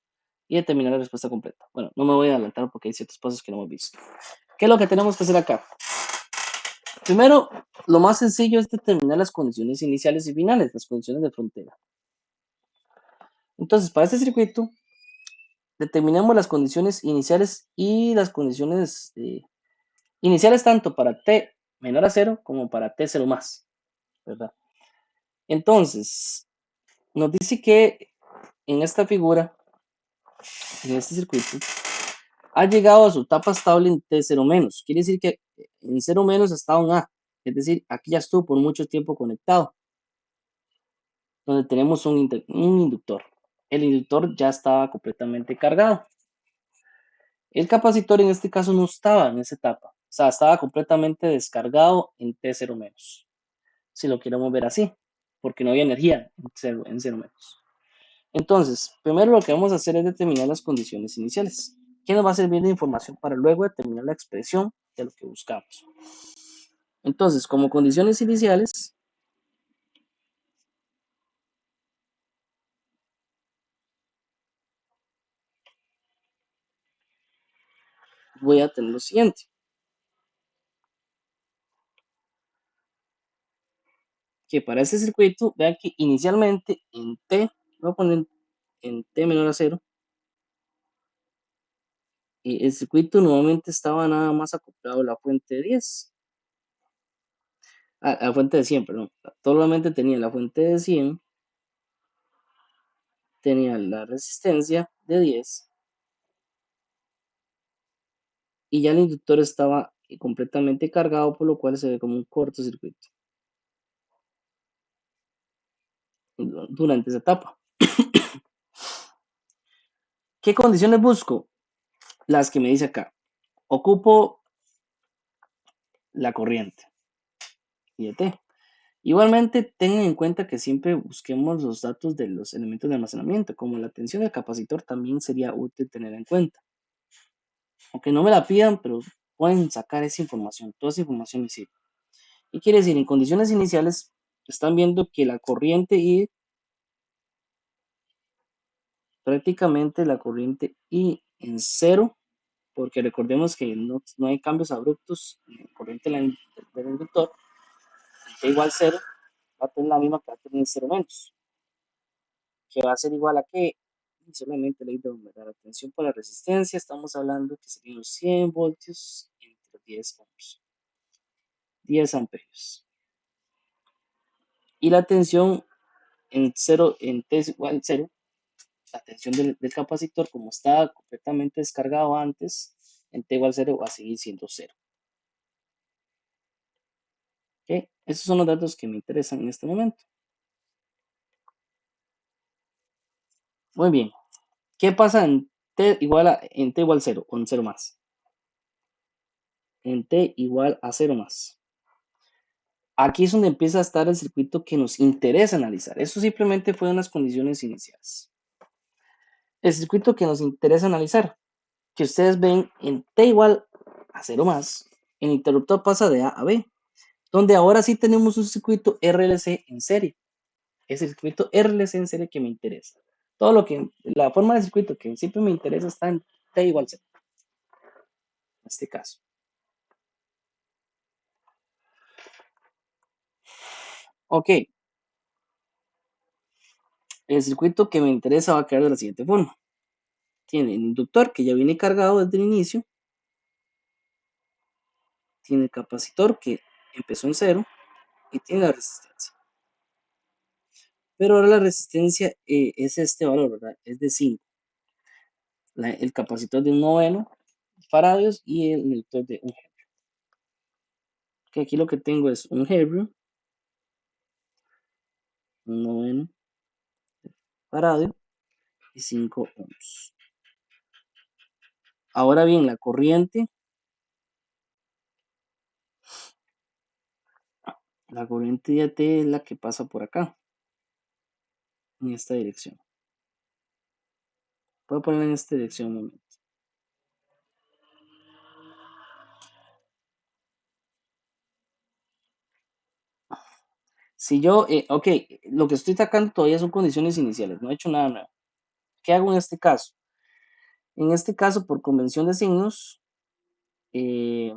Y determinar la respuesta completa. Bueno, no me voy a adelantar porque hay ciertos pasos que no hemos visto. ¿Qué es lo que tenemos que hacer acá? Primero, lo más sencillo es determinar las condiciones iniciales y finales, las condiciones de frontera. Entonces, para este circuito, determinamos las condiciones iniciales y las condiciones iniciales tanto para t menor a 0 como para t 0 más, ¿verdad? Entonces, nos dice que en esta figura, en este circuito, ha llegado a su etapa estable en T0 menos. Quiere decir que en 0 menos está un A. Es decir, aquí ya estuvo por mucho tiempo conectado, donde tenemos un inductor. El inductor ya estaba completamente cargado. El capacitor en este caso no estaba en esa etapa. O sea, estaba completamente descargado en T0 menos. Si lo queremos ver así, porque no había energía en 0 menos. Entonces, primero lo que vamos a hacer es determinar las condiciones iniciales, que nos va a servir de información para luego determinar la expresión de lo que buscamos. Entonces, como condiciones iniciales, voy a tener lo siguiente, que para este circuito, vean que inicialmente en T, voy a poner en T menor a 0, y el circuito nuevamente estaba nada más acoplado a la fuente de 10, a la fuente de 100, perdón. Solamente tenía la fuente de 100, tenía la resistencia de 10, y ya el inductor estaba completamente cargado, por lo cual se ve como un cortocircuito durante esa etapa. ¿Qué condiciones busco? Las que me dice acá. Ocupo la corriente y de T. Igualmente, tengan en cuenta que siempre busquemos los datos de los elementos de almacenamiento, como la tensión del capacitor también sería útil tener en cuenta. Aunque no me la pidan, pero pueden sacar esa información, toda esa información me sirve. Y quiere decir, en condiciones iniciales, están viendo que la corriente I, prácticamente la corriente I en cero, porque recordemos que no hay cambios abruptos en la corriente del inductor, T igual cero, va a tener la misma que va a tener cero menos, que va a ser igual a que solamente ley de Ohm, la tensión por la resistencia, estamos hablando que serían los 100 voltios entre 10 ohms, 10 amperios. Y la tensión en 0, en T es igual a 0, la tensión del capacitor, como está completamente descargado antes, en T igual a 0 va a seguir siendo 0. ¿Okay? Esos son los datos que me interesan en este momento. Muy bien. ¿Qué pasa en T igual a 0 o en 0 más? En T igual a 0 más. Aquí es donde empieza a estar el circuito que nos interesa analizar. Eso simplemente fue unas condiciones iniciales. El circuito que nos interesa analizar, que ustedes ven en T igual a 0 más, el interruptor pasa de A a B, donde ahora sí tenemos un circuito RLC en serie. Es el circuito RLC en serie que me interesa. Todo lo que, la forma de circuito que siempre me interesa está en T igual a 0, en este caso. Ok, el circuito que me interesa va a quedar de la siguiente forma. Tiene el inductor que ya viene cargado desde el inicio, tiene el capacitor que empezó en 0 y tiene la resistencia. Pero ahora la resistencia es este valor, ¿verdad? Es de 5. El capacitor de un noveno faradios y el inductor de 1 Henry. Que aquí lo que tengo es 1 Henry, un noveno faradio y 5 ohms. Ahora bien, la corriente de AT es la que pasa por acá, en esta dirección. Voy a poner en esta dirección un momento. Si yo, ok, lo que estoy sacando todavía son condiciones iniciales, no he hecho nada nuevo. ¿Qué hago en este caso? En este caso, por convención de signos, eh,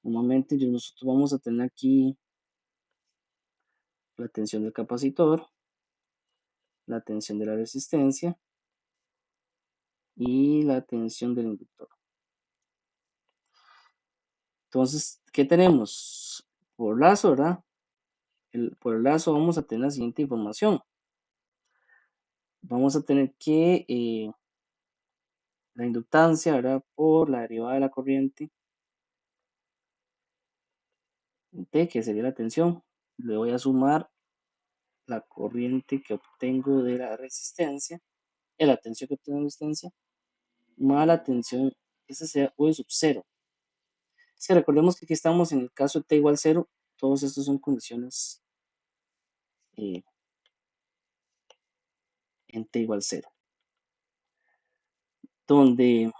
normalmente nosotros vamos a tener aquí la tensión del capacitor, la tensión de la resistencia y la tensión del inductor. Entonces, ¿qué tenemos? Por lazo, ¿verdad? por el lazo vamos a tener la siguiente información. Vamos a tener que la inductancia, ¿verdad? Por la derivada de la corriente T, que sería la tensión. Le voy a sumar la corriente que obtengo de la resistencia, la tensión que obtengo de la resistencia, más la tensión, esa sería V sub 0. Es que recordemos que aquí estamos en el caso de T igual 0, todos estos son condiciones eh, en T igual 0, donde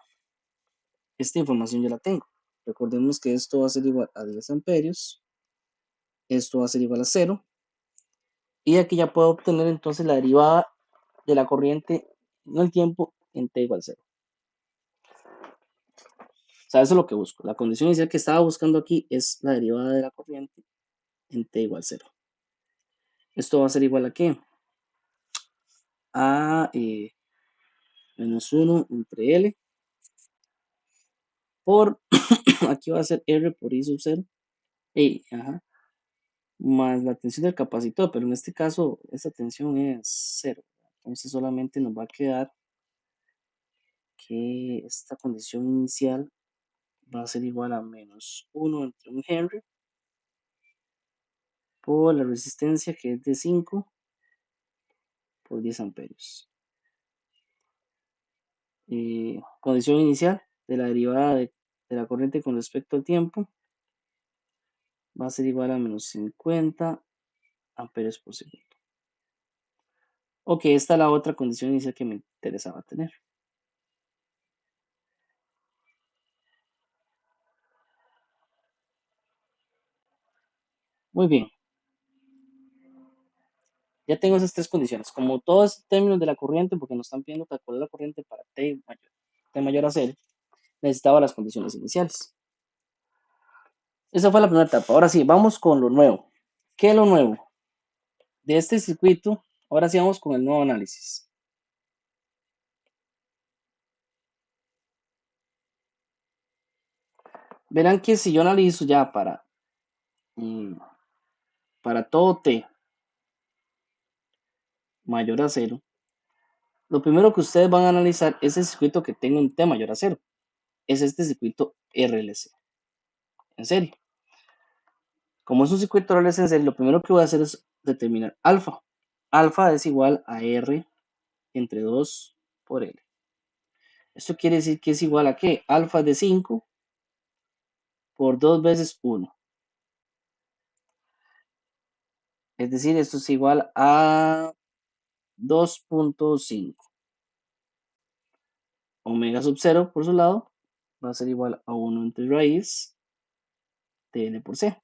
esta información yo la tengo. Recordemos que esto va a ser igual a 10 amperios, esto va a ser igual a 0, y aquí ya puedo obtener entonces la derivada de la corriente en el tiempo en T igual 0. O sea, eso es lo que busco. La condición inicial que estaba buscando aquí es la derivada de la corriente en T igual 0. Esto va a ser igual a ¿qué? A menos 1 entre L por, aquí va a ser R por I sub 0, ajá, más la tensión del capacitor, pero en este caso esta tensión es 0. Entonces solamente nos va a quedar que esta condición inicial va a ser igual a menos 1 entre 1 Henry por la resistencia que es de 5 por 10 amperios. Condición inicial de la derivada de la corriente con respecto al tiempo va a ser igual a menos 50 amperios por segundo. Ok, esta es la otra condición inicial que me interesaba tener. Muy bien. Ya tengo esas tres condiciones. Como todos términos de la corriente, porque nos están pidiendo calcular la corriente para T mayor a 0, necesitaba las condiciones iniciales. Esa fue la primera etapa. Ahora sí, vamos con lo nuevo. ¿Qué es lo nuevo? De este circuito, ahora sí vamos con el nuevo análisis. Verán que si yo analizo ya para todo T mayor a 0, lo primero que ustedes van a analizar es el circuito que tengo en T mayor a 0. Es este circuito RLC, en serie. Como es un circuito RLC en serie, lo primero que voy a hacer es determinar alfa. Alfa es igual a R entre 2 por L. Esto quiere decir que es igual a ¿qué? Alfa de 5 por 2 veces 1. Es decir, esto es igual a 2.5. Omega sub 0 por su lado va a ser igual a 1 entre raíz de N por C.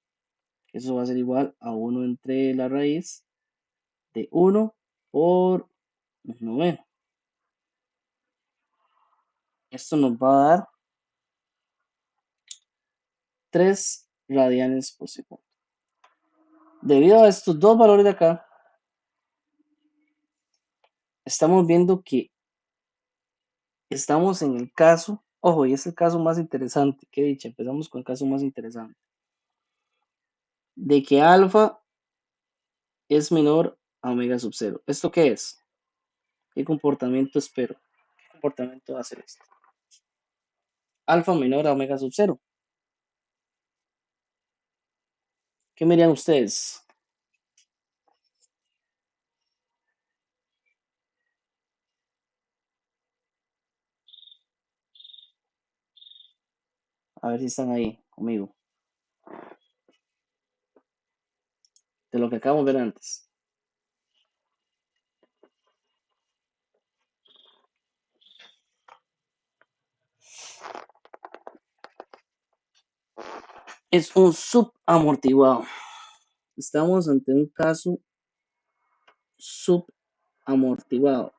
Eso va a ser igual a 1 entre la raíz de 1 por 9. Esto nos va a dar 3 radianes por segundo. Debido a estos dos valores de acá, estamos viendo que estamos en el caso, ojo, y es el caso más interesante, que dicha, empezamos con el caso más interesante, de que alfa es menor a omega sub 0. ¿Esto qué es? ¿Qué comportamiento espero? ¿Qué comportamiento va a hacer esto? Alfa menor a omega sub 0. ¿Qué me dirían ustedes? A ver si están ahí conmigo. De lo que acabamos de ver antes. Es un subamortiguado. Estamos ante un caso subamortiguado.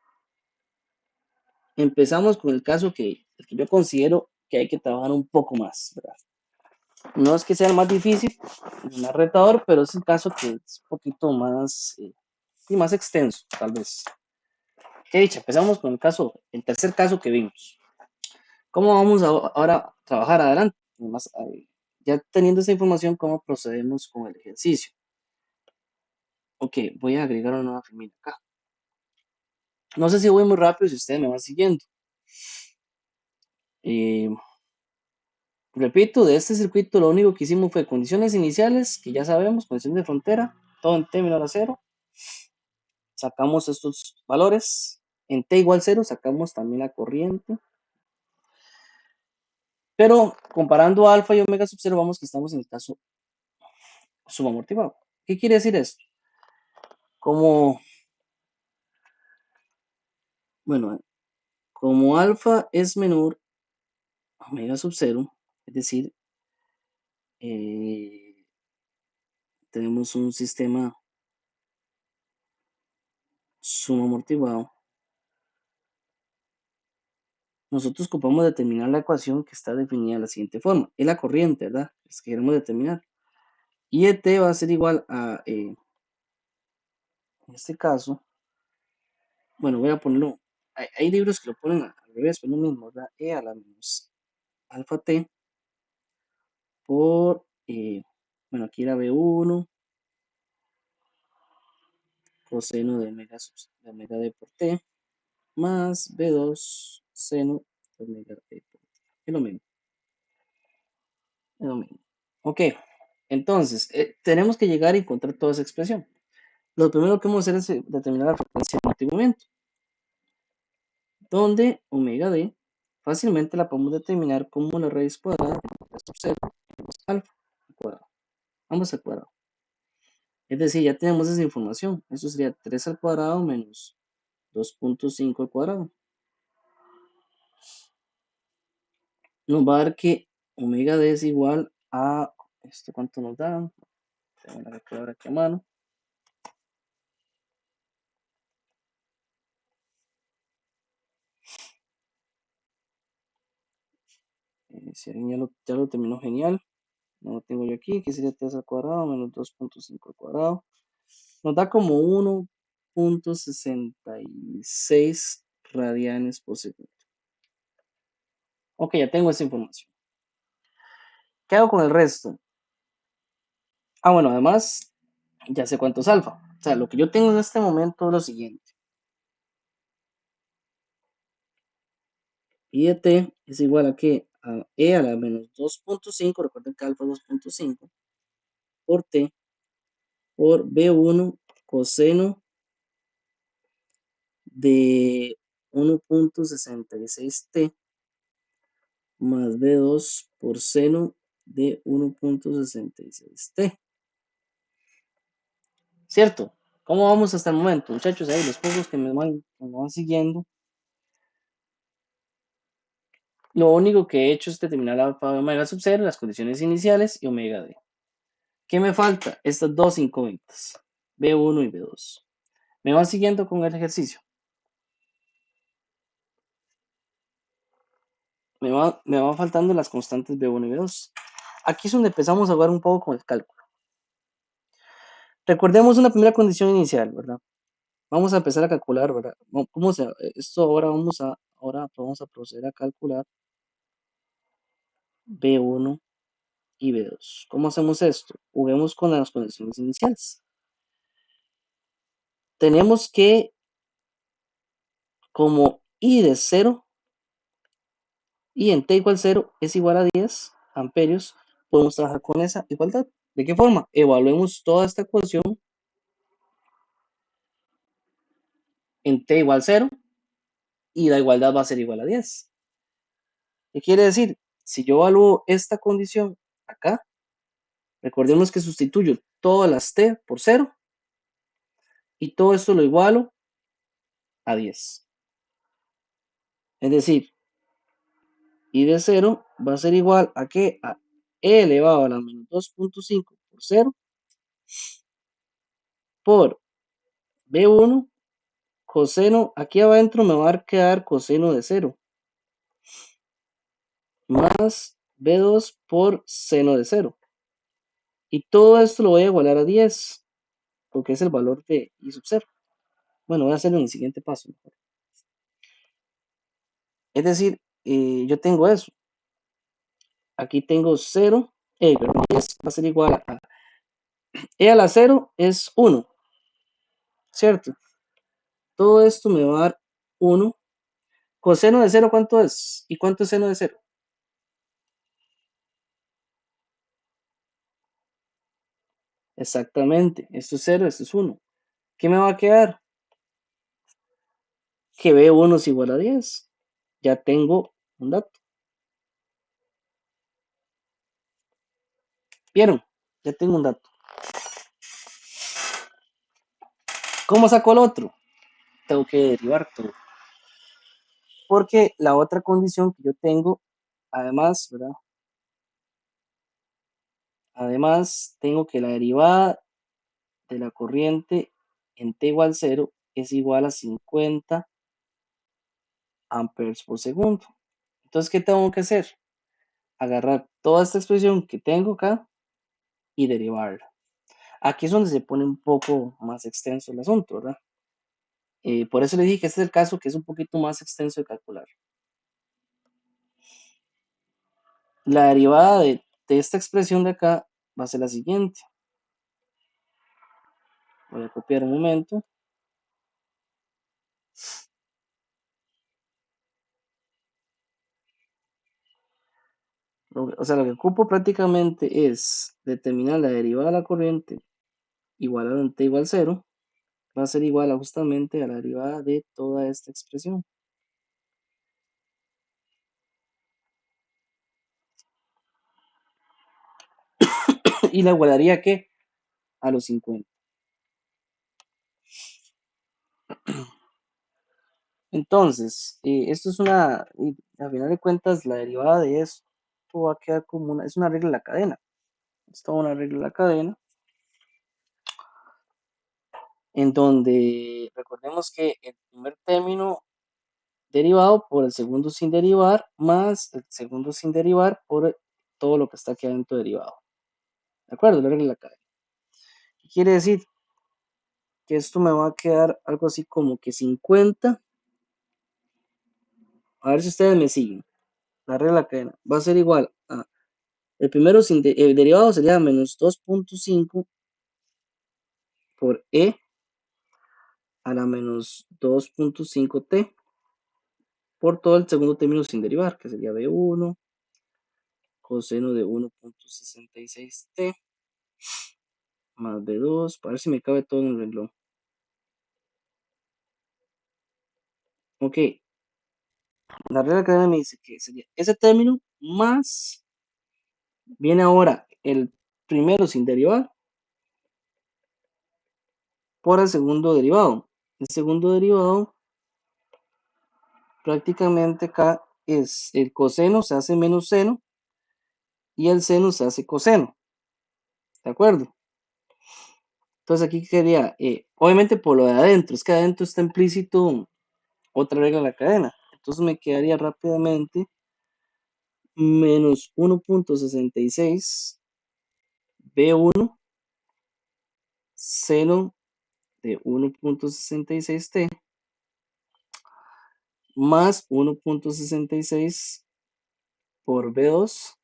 Empezamos con el caso el que yo considero que hay que trabajar un poco más, ¿verdad? No es que sea el más difícil, el más retador, pero es un caso que es un poquito más, y más extenso, tal vez. Qué dicha, empezamos con el tercer caso que vimos. ¿Cómo vamos ahora a trabajar adelante? Además, ya teniendo esa información, ¿cómo procedemos con el ejercicio? Ok, voy a agregar una nueva familia acá. No sé si voy muy rápido, si ustedes me van siguiendo. Eh, repito, de este circuito lo único que hicimos fue condiciones iniciales, que ya sabemos, condiciones de frontera, todo en t menor a 0. Sacamos estos valores. En t igual 0 sacamos también la corriente. Pero comparando alfa y omega sub 0, vamos que estamos en el caso subamortiguado. ¿Qué quiere decir esto? Como, bueno, como alfa es menor a omega sub 0, es decir, eh, tenemos un sistema subamortiguado. Nosotros ocupamos determinar la ecuación que está definida de la siguiente forma. Es la corriente, ¿verdad? Es que queremos determinar. Y et va a ser igual a, en este caso, bueno, voy a ponerlo, hay libros que lo ponen al revés, pero lo mismo, ¿verdad? E a la menos alfa t por, bueno, aquí era B1 coseno de omega d por t más B2 seno de omega d por t. Es lo mismo, es lo mismo. Ok, entonces, tenemos que llegar a encontrar toda esa expresión. Lo primero que vamos a hacer es determinar la frecuencia de multimovimiento, donde omega d fácilmente la podemos determinar como la raíz cuadrada de omega sub 0 menos alfa al cuadrado, ambos al cuadrado. Es decir, ya tenemos esa información. Eso sería 3 al cuadrado menos 2.5 al cuadrado. Nos va a dar que omega d es igual a, ¿esto cuánto nos da? Tengo la calculadora aquí a mano. Si alguien ya lo terminó, genial. No lo tengo yo aquí, que sería 3 al cuadrado menos 2.5 al cuadrado. Nos da como 1.66 radianes por segundo. Ok, ya tengo esa información. ¿Qué hago con el resto? Ah, bueno, además, ya sé cuánto es alfa. O sea, lo que yo tengo en este momento es lo siguiente. I de t es igual a que a e a la menos 2.5, recuerden que alfa es 2.5, por t, por b1 coseno de 1.66t más b2 por seno de 1.66t. ¿Cierto? ¿Cómo vamos hasta el momento, muchachos? Ahí los pocos que me van siguiendo. Lo único que he hecho es determinar la alfa de omega sub 0, las condiciones iniciales y omega d. ¿Qué me falta? Estas dos incógnitas, B1 y B2. ¿Me van siguiendo con el ejercicio? Me van faltando las constantes B1 y B2. Aquí es donde empezamos a jugar un poco con el cálculo. Recordemos una primera condición inicial, ¿verdad? Vamos a empezar a calcular, ¿verdad? Esto ahora vamos a proceder a calcular B1 y B2. ¿Cómo hacemos esto? Juguemos con las condiciones iniciales. Tenemos que, como I de 0 y en T igual 0 es igual a 10 amperios, podemos trabajar con esa igualdad. ¿De qué forma? Evaluemos toda esta ecuación en T igual 0 y la igualdad va a ser igual a 10. ¿Qué quiere decir? Si yo evalúo esta condición acá, recordemos que sustituyo todas las T por 0 y todo esto lo igualo a 10. Es decir, I de 0 va a ser igual a que a E elevado a la menos 2.5 por 0 por B1 coseno, aquí adentro me va a quedar coseno de 0 más B2 por seno de 0. Y todo esto lo voy a igualar a 10 porque es el valor de I sub 0. Bueno, voy a hacerlo en el siguiente paso. Es decir, yo tengo eso. Aquí tengo 0, perdón, 10 va a ser igual a E a la 0 es 1. ¿cierto? Todo esto me va a dar 1. Coseno de cero, ¿cuánto es? ¿Y cuánto es seno de cero? Exactamente, esto es cero, esto es 1. ¿Qué me va a quedar? Que B1 es igual a 10. Ya tengo un dato. ¿Vieron? Ya tengo un dato. ¿Cómo saco el otro? Tengo que derivar todo. Porque la otra condición que yo tengo, además, ¿verdad? Además, tengo que la derivada de la corriente en t igual 0 es igual a 50 amperes por segundo. Entonces, ¿qué tengo que hacer? Agarrar toda esta expresión que tengo acá y derivarla. Aquí es donde se pone un poco más extenso el asunto, ¿verdad? Por eso le dije que este es el caso que es un poquito más extenso de calcular. La derivada de esta expresión de acá va a ser la siguiente. Voy a copiar un momento. O sea, lo que ocupo prácticamente es determinar la derivada de la corriente igualada en t igual 0. Va a ser igual a justamente a la derivada de toda esta expresión. ¿Y la igualaría a qué? A los 50. Entonces, esto es una, y a final de cuentas, la derivada de esto va a quedar como una, es una regla de la cadena. Esto es una regla de la cadena, en donde recordemos que el primer término derivado por el segundo sin derivar, más el segundo sin derivar por todo lo que está aquí adentro derivado. ¿De acuerdo? La regla de la cadena. ¿Qué quiere decir? Que esto me va a quedar algo así como que 50. A ver si ustedes me siguen. La regla de la cadena va a ser igual a el primero el derivado sería menos 2.5 por E a la menos 2.5t por todo el segundo término sin derivar, que sería B1 coseno de 1.66t más B2, para ver si me cabe todo en el renglón. Ok, la regla académica me dice que sería ese término más, viene ahora el primero sin derivar por el segundo derivado. El segundo derivado prácticamente acá es el coseno se hace menos seno y el seno se hace coseno. ¿De acuerdo? Entonces aquí quedaría, obviamente por lo de adentro, es que adentro está implícito otra regla de la cadena. Entonces me quedaría rápidamente menos 1.66 B1 seno de 1.66t más 1.66 por B2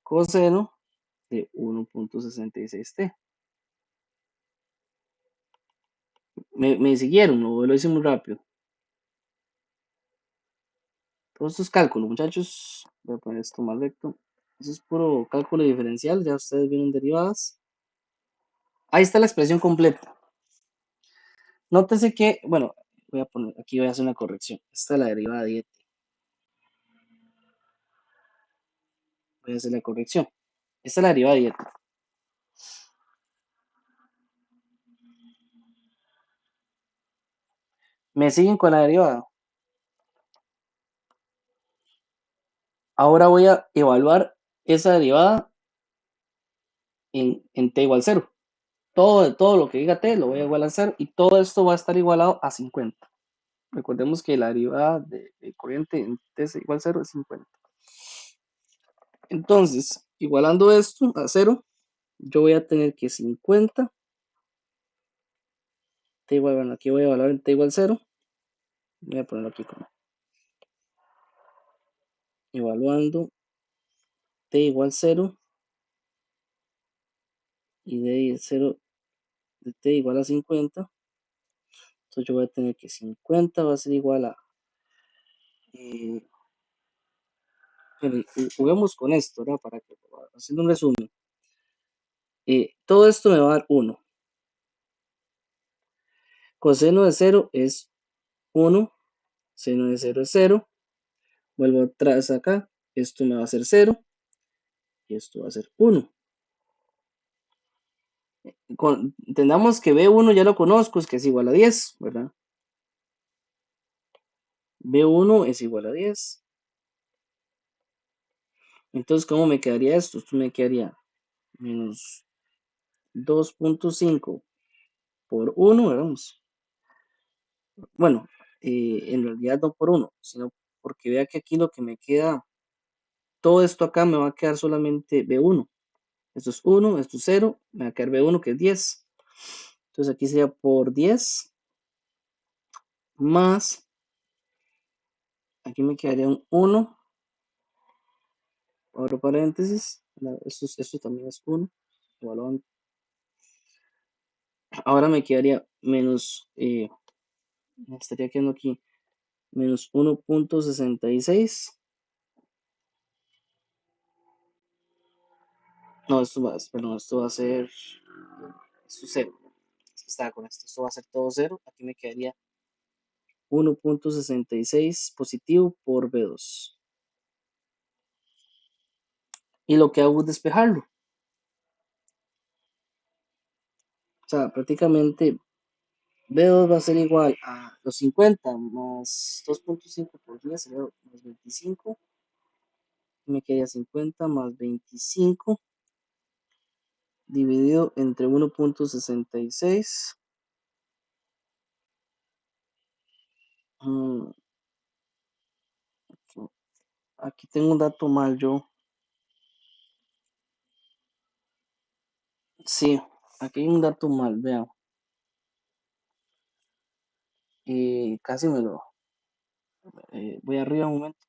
coseno de 1.66t. Me siguieron, o lo hice muy rápido. Todos estos cálculos, muchachos, voy a poner esto más recto. Eso es puro cálculo diferencial, ya ustedes vieron derivadas. Ahí está la expresión completa. Nótese que, bueno, voy a poner, aquí voy a hacer una corrección. Esta es la derivada de t. Voy a hacer la corrección. Esta es la derivada de t. ¿Me siguen con la derivada? Ahora voy a evaluar esa derivada en t igual 0. Todo lo que diga t lo voy a igualar a 0 y todo esto va a estar igualado a 50. Recordemos que la derivada de corriente en t igual 0 es 50. Entonces, igualando esto a 0, yo voy a tener que 50 t igual, bueno, aquí voy a evaluar en t igual 0. Voy a ponerlo aquí como evaluando t igual 0 y de 0 de t igual a 50. Entonces yo voy a tener que 50 va a ser igual a, eh, bueno, juguemos con esto, ¿verdad? Para que, haciendo un resumen, todo esto me va a dar 1. Coseno de 0 es 1, seno de 0 es 0, vuelvo atrás acá, esto me va a ser 0 y esto va a ser 1. Entendamos que B1 ya lo conozco, es que es igual a 10, ¿verdad? B1 es igual a 10. Entonces, ¿cómo me quedaría esto? Esto me quedaría menos 2.5 por 1, ¿verdad? Bueno, en realidad no por 1, sino porque vea que aquí lo que me queda, todo esto acá me va a quedar solamente B1. Esto es 1, esto es 0, me va a quedar B1 que es 10. Entonces aquí sería por 10 más, aquí me quedaría un 1, abro paréntesis, esto también es 1, ahora me quedaría menos, me estaría quedando aquí, menos 1.66. No, perdón, esto va a ser, esto es 0. Es que estaba con esto va a ser todo 0. Aquí me quedaría 1.66 positivo por B2. Y lo que hago es despejarlo. O sea, prácticamente B2 va a ser igual a los 50 más 2.5 por 10 sería más 25. Me quedaría 50 más 25 dividido entre 1.66. Aquí tengo un dato mal yo. Sí, aquí hay un dato mal, vean. Casi me lo... voy arriba un momento.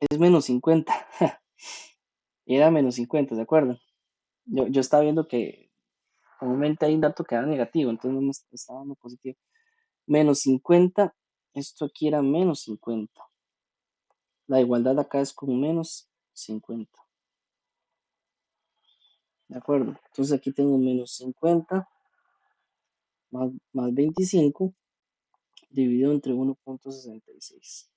Es menos 50. Era menos 50, ¿de acuerdo? Yo estaba viendo que comúnmente hay un dato que era negativo, entonces no me estaba dando positivo. Menos 50, esto aquí era menos 50. La igualdad acá es con menos 50. ¿De acuerdo? Entonces aquí tengo menos 50 más 25 dividido entre 1.66.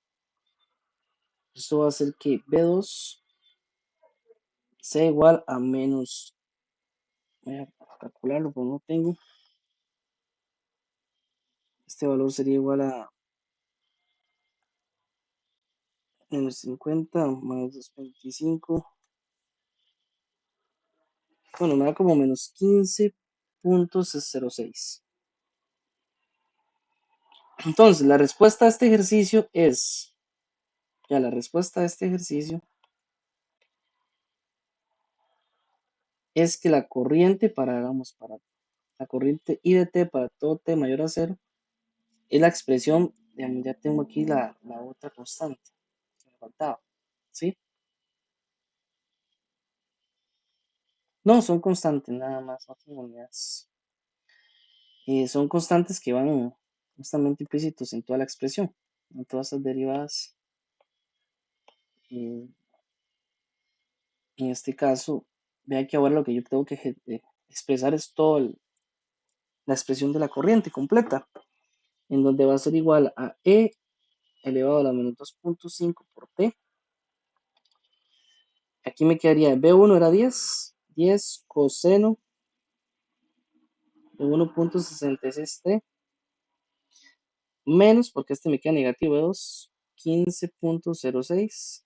Esto va a hacer que B2 sea igual a menos, voy a calcularlo, pero no tengo. Este valor sería igual a menos 50 más 225. Bueno, me da como menos 15.06. Entonces, la respuesta a este ejercicio es, ya la respuesta a este ejercicio es que la corriente para la corriente I de t para todo t mayor a 0 es la expresión, ya tengo aquí la otra constante que me faltaba, ¿sí? No, son constantes nada más, no tengo unidades. Son constantes que van justamente implícitos en toda la expresión, en todas esas derivadas. En este caso, vean que ahora lo que yo tengo que expresar es toda la expresión de la corriente completa, en donde va a ser igual a E elevado a la menos 2.5 por T. Aquí me quedaría B1 era 10 coseno de 1.66T, menos, porque este me queda negativo, 2, 15.06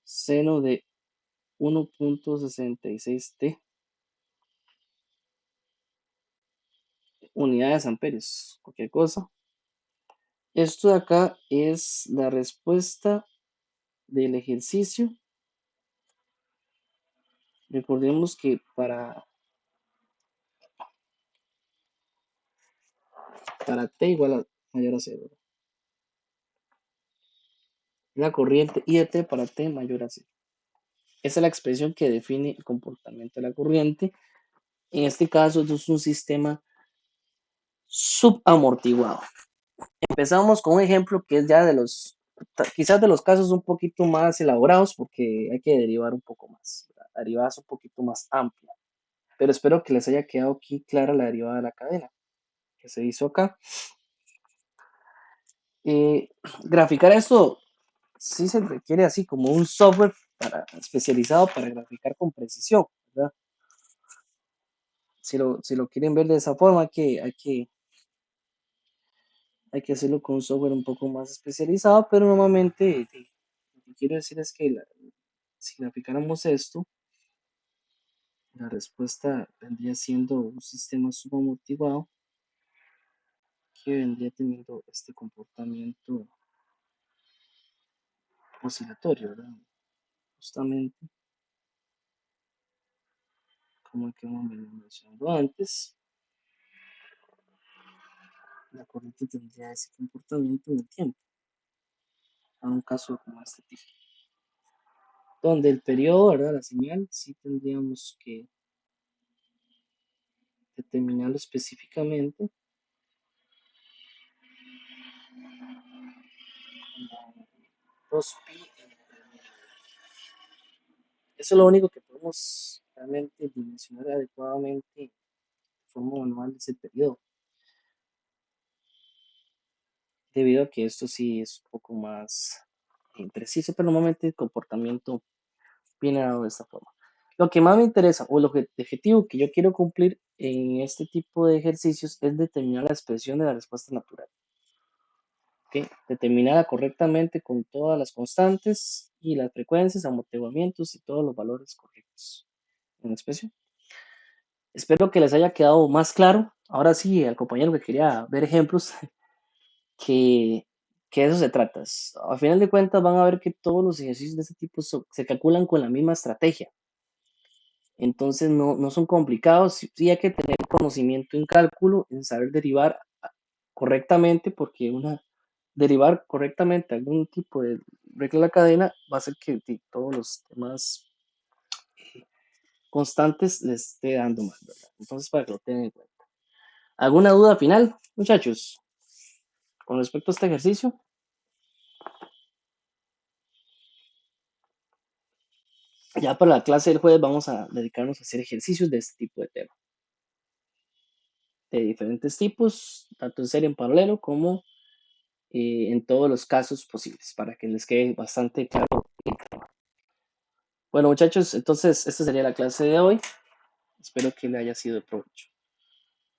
seno de 1.66T, unidades amperios, cualquier cosa. Esto de acá es la respuesta del ejercicio. Recordemos que para T igual a mayor a 0, la corriente I de T para T mayor a 0. Esa es la expresión que define el comportamiento de la corriente. En este caso, esto es un sistema subamortiguado. Empezamos con un ejemplo que es ya de los, quizás de los casos un poquito más elaborados porque hay que derivar un poco más. La derivada es un poquito más amplia, pero espero que les haya quedado aquí clara la derivada de la cadena que se hizo acá. Eh, Graficar esto sí se requiere así como un software especializado para graficar con precisión, ¿verdad? Si lo quieren ver de esa forma, hay que hacerlo con un software un poco más especializado, pero normalmente lo que quiero decir es que si graficáramos esto, la respuesta vendría siendo un sistema subamortiguado que vendría teniendo este comportamiento oscilatorio, ¿verdad? Justamente como el que hemos venido mencionando antes, la corriente tendría ese comportamiento en el tiempo, a un caso como este tipo, donde el periodo, ¿verdad? La señal, sí tendríamos que determinarlo específicamente como 2pi. Eso es lo único que podemos realmente dimensionar adecuadamente de forma manual ese periodo, debido a que esto sí es un poco más impreciso, pero normalmente el comportamiento viene dado de esta forma. Lo que más me interesa o el objetivo que yo quiero cumplir en este tipo de ejercicios es determinar la expresión de la respuesta natural. ¿Ok? Determinada correctamente con todas las constantes y las frecuencias, amortiguamientos y todos los valores correctos en la expresión. Espero que les haya quedado más claro. Ahora sí, al compañero que quería ver ejemplos, que, que de eso se trata. A final de cuentas van a ver que todos los ejercicios de este tipo se calculan con la misma estrategia. Entonces no son complicados. Sí hay que tener conocimiento en cálculo, en saber derivar correctamente, porque derivar correctamente algún tipo de regla de la cadena va a hacer que todos los demás constantes les esté dando mal, ¿verdad? Entonces, para que lo tengan en cuenta. ¿Alguna duda final, muchachos, con respecto a este ejercicio? Ya para la clase del jueves vamos a dedicarnos a hacer ejercicios de este tipo de tema, de diferentes tipos, tanto en serie en paralelo como en todos los casos posibles, para que les quede bastante claro. Bueno, muchachos, entonces esta sería la clase de hoy. Espero que le haya sido de provecho.